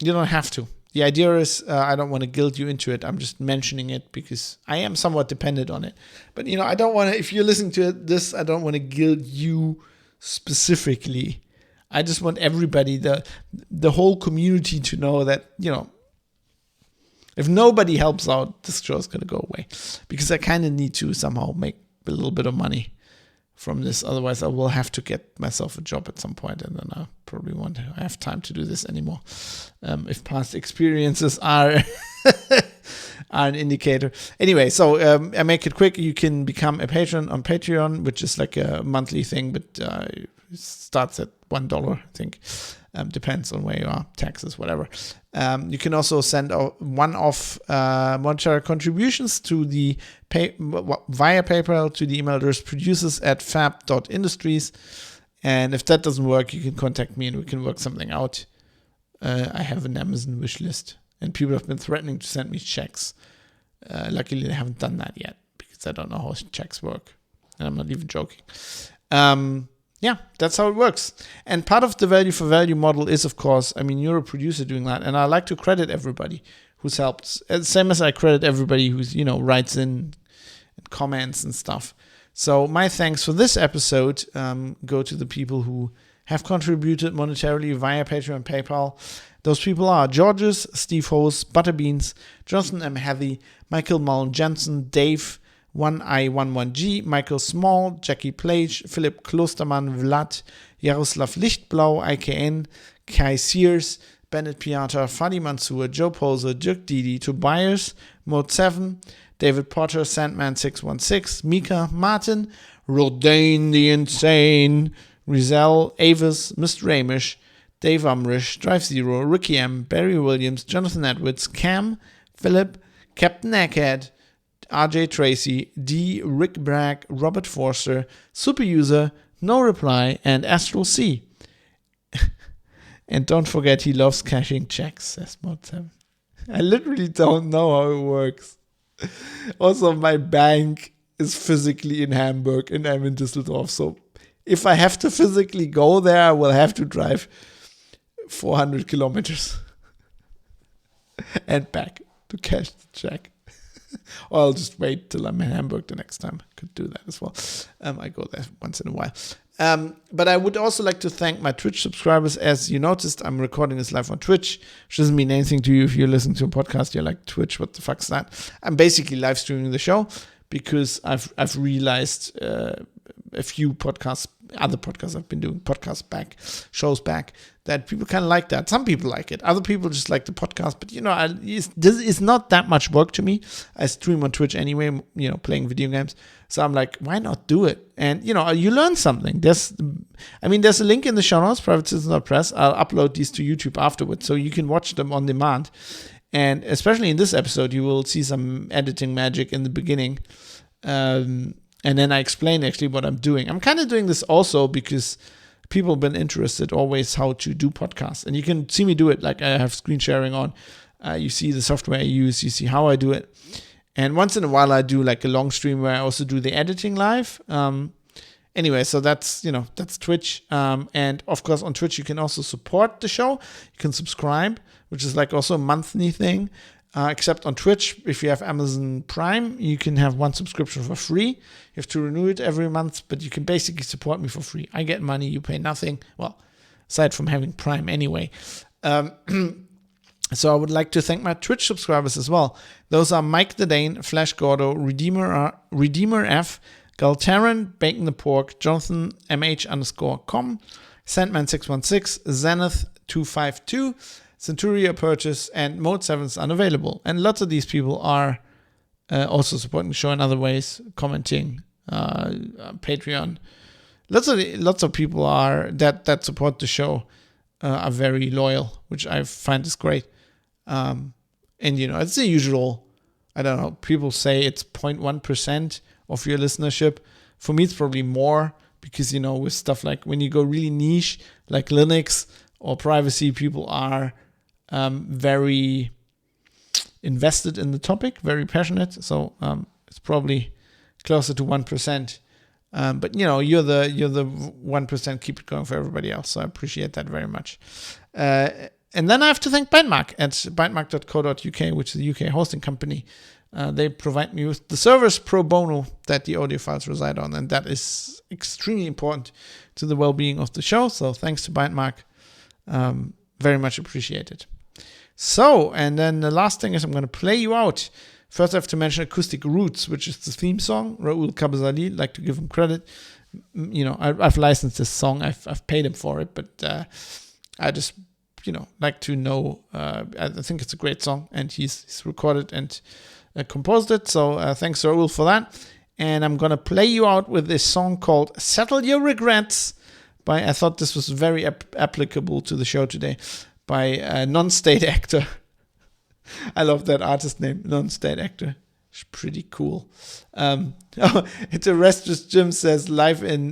don't have to. The idea is I don't want to guilt you into it. I'm just mentioning it because I am somewhat dependent on it. But, I don't want to, if you're listening to this, I don't want to guilt you specifically. I just want everybody, the whole community to know that, if nobody helps out, this show is going to go away. Because I kind of need to somehow make a little bit of money from this. Otherwise, I will have to get myself a job at some point, and then I probably won't have time to do this anymore. If past experiences are an indicator. Anyway, so I make it quick. You can become a patron on Patreon, which is like a monthly thing, but it starts at $1, I think. Depends on where you are, taxes, whatever. You can also send one-off monetary contributions to the via PayPal to the email address producers@fab.industries. And if that doesn't work, you can contact me and we can work something out. I have an Amazon wish list, and people have been threatening to send me checks. Luckily, they haven't done that yet because I don't know how checks work. And I'm not even joking. Yeah, that's how it works. And part of the value for value model is, of course, you're a producer doing that. And I like to credit everybody who's helped. Same as I credit everybody who's, writes in and comments and stuff. So my thanks for this episode go to the people who have contributed monetarily via Patreon and PayPal. Those people are Georges, Steve Hose, Butterbeans, Jonathan M. Heathy, Michael Mullen Jensen, Dave, 1i11G, Michael Small, Jackie Plage, Philipp Klostermann, Vlad, Jaroslav Lichtblau, IKN, Kai Sears, Bennett Piata, Fadi Mansour, Joe Poser, Dirk Didi, Tobias, Mode 7, David Potter, Sandman616, Mika, Martin, Rodane the Insane, Rizal, Avis, Mr. Ramish, Dave Umrish, Drive Zero, Ricky M, Barry Williams, Jonathan Edwards, Cam, Philip, Captain Egghead, RJ Tracy, D, Rick Bragg, Robert Forster, Superuser, No Reply, and Astral C. And don't forget, he loves cashing checks, says Mod 7. I literally don't know how it works. Also, my bank is physically in Hamburg and I'm in Düsseldorf. So if I have to physically go there, I will have to drive 400 kilometers and back to cash the check. Or I'll just wait till I'm in Hamburg the next time. I could do that as well. I go there once in a while. But I would also like to thank my Twitch subscribers. As you noticed, I'm recording this live on Twitch, which doesn't mean anything to you if you're listening to a podcast. You're like, Twitch, what the fuck's that? I'm basically live streaming the show, because I've realized a few other podcasts I've been doing, shows back, that people kind of like that. Some people like it. Other people just like the podcast. But, it's not that much work to me. I stream on Twitch anyway, playing video games. So I'm like, why not do it? And, you learn something. There's a link in the show notes, privatecitizen.press. I'll upload these to YouTube afterwards, so you can watch them on demand. And especially in this episode, you will see some editing magic in the beginning. And then I explain actually what I'm doing. I'm kind of doing this also because people have been interested always how to do podcasts. And you can see me do it. Like, I have screen sharing on. You see the software I use. You see how I do it. And once in a while, I do like a long stream where I also do the editing live. Anyway, so that's Twitch. And of course, on Twitch, you can also support the show. You can subscribe, which is like also a monthly thing. Except on Twitch, if you have Amazon Prime, you can have one subscription for free. You have to renew it every month, but you can basically support me for free. I get money, you pay nothing. Well, aside from having Prime anyway. So I would like to thank my Twitch subscribers as well. Those are Mike the Dane, Flash Gordo, Redeemer F, Galtaran, Bacon the Pork, Jonathan MH_com, Sandman616, Zenith252, Centuria Purchase, and Mode 7 is unavailable. And lots of these people are also supporting the show in other ways, commenting, Patreon. Lots of people are that support the show are very loyal, which I find is great. And it's the usual. I don't know. People say it's 0.1% of your listenership. For me, it's probably more because with stuff like when you go really niche, like Linux or privacy, people are very invested in the topic, very passionate. So it's probably closer to 1%. But you're the 1%. Keep it going for everybody else. So I appreciate that very much. And then I have to thank Bytemark at bytemark.co.uk, which is a UK hosting company. They provide me with the servers pro bono that the audio files reside on, and that is extremely important to the well-being of the show. So thanks to Bytemark. Very much appreciated. So, and then the last thing is I'm going to play you out. First, I have to mention Acoustic Roots, which is the theme song. Raoul Kabazali, like to give him credit. I've licensed this song. I've paid him for it, but I just, like to know. I think it's a great song, and he's recorded and composed it. So thanks, Raoul, for that. And I'm going to play you out with this song called Settle Your Regrets. I thought this was very applicable to the show today, by a non-state actor. I love that artist name, non-state actor. It's pretty cool. It's a Restless Jim says live in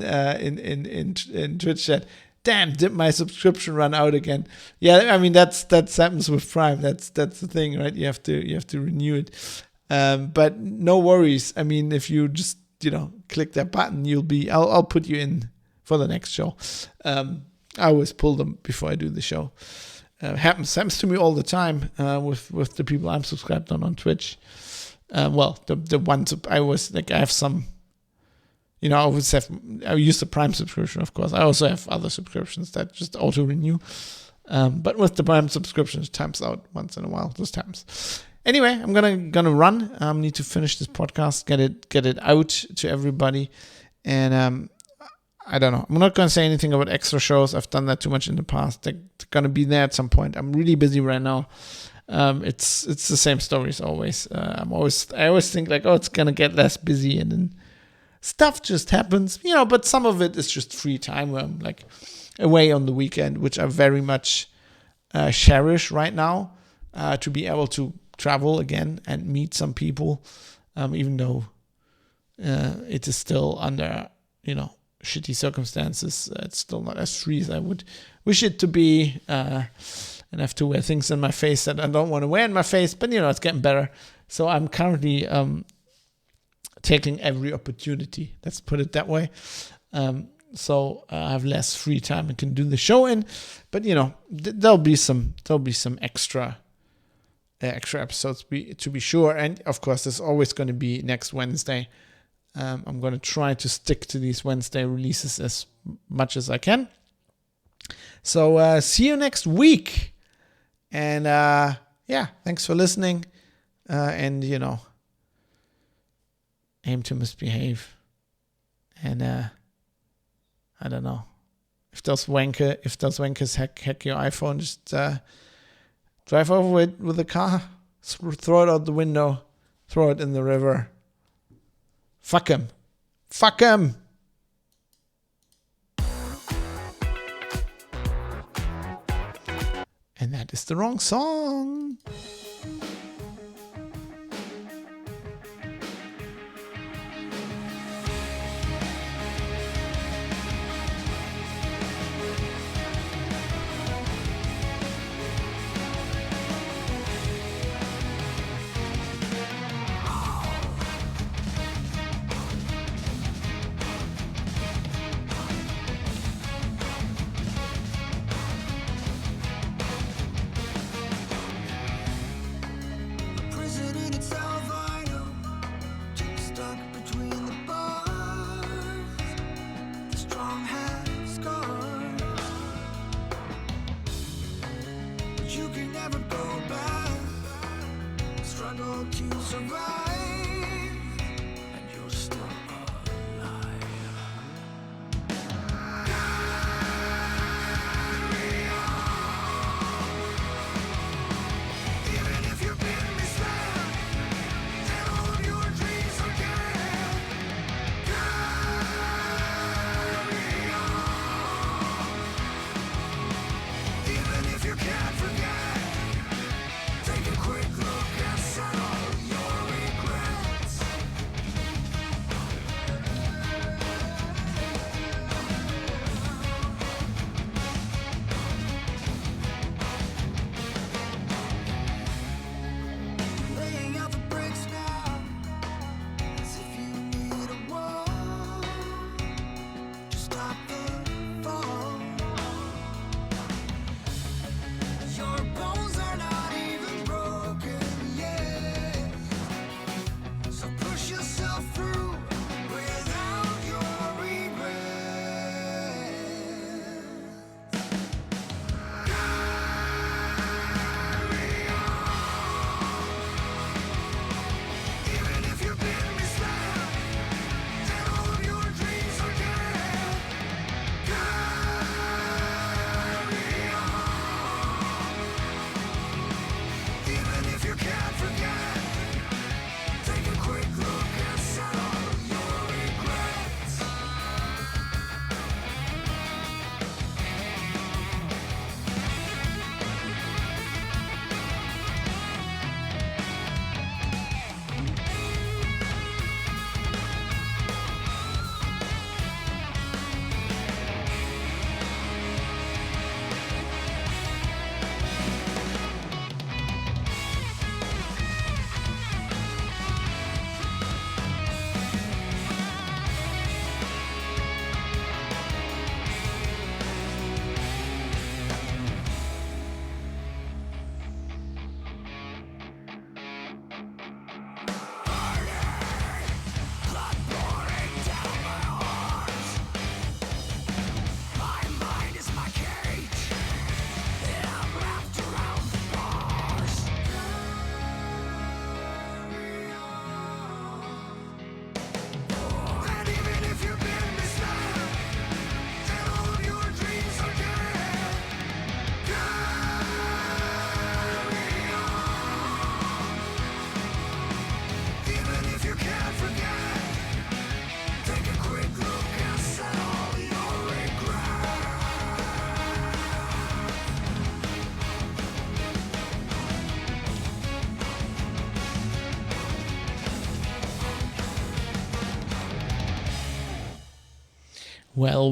Twitch chat. Damn, did my subscription run out again? Yeah, I mean that happens with Prime. That's the thing, right? You have to renew it. But no worries. I mean, if you just click that button, I'll put you in for the next show. I always pull them before I do the show. Happens to me all the time with the people I'm subscribed on Twitch. The ones I was like, I have some. I use the Prime subscription, of course. I also have other subscriptions that just auto renew. But with the Prime subscription, it times out once in a while. Just happens. Anyway, I'm gonna run. Need to finish this podcast, get it out to everybody, and I don't know. I'm not going to say anything about extra shows. I've done that too much in the past. They're going to be there at some point. I'm really busy right now. It's the same stories always. I always think like, it's going to get less busy, and then stuff just happens. But some of it is just free time where I'm like away on the weekend, which I very much cherish right now, to be able to travel again and meet some people, even though it is still under, shitty circumstances. It's still not as free as I would wish it to be, and I have to wear things in my face that I don't want to wear in my face, but it's getting better. So I'm currently taking every opportunity, let's put it that way. So I have less free time and can do the show in, but there'll be some extra episodes to be sure. And of course, there's always going to be next Wednesday. I'm going to try to stick to these Wednesday releases as much as I can. So see you next week. And thanks for listening. And aim to misbehave. And I don't know. If those wankers hack your iPhone, just drive over it with a car, throw it out the window, throw it in the river. Fuck him. Fuck him. And that is the wrong song.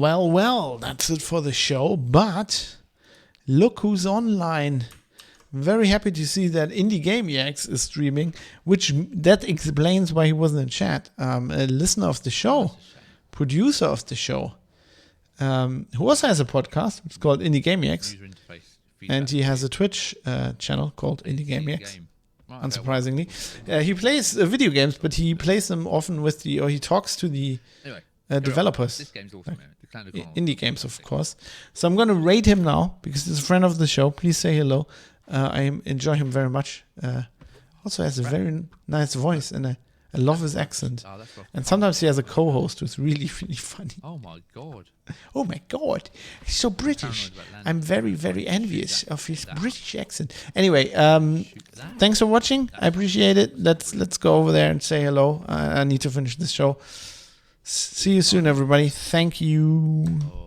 Well, that's it for the show, but look who's online. Very happy to see that Indie Game EX is streaming, which that explains why he wasn't in chat. A listener of the show, producer of the show, who also has a podcast. It's called Indie Game EX, and he has a Twitch channel called Indie Game EX. Unsurprisingly, he plays video games, but he plays them often with he talks to the developers.
This game's awesome,
indie games, of course. So I'm going to rate him now because he's a friend of the show. Please say hello. I enjoy him very much. Also has a very nice voice and a I love his accent.
Oh, that's rough.
And sometimes he has a co-host who's really, really funny.
Oh my god.
Oh my God, he's so British.
Paranoid about
I'm
landmines.
very, very envious of his British accent. Anyway,
Shoot that.
thanks for watching. I appreciate it. Let's go over there and say hello. I need to finish this show. See you soon, everybody. Thank you.
Oh.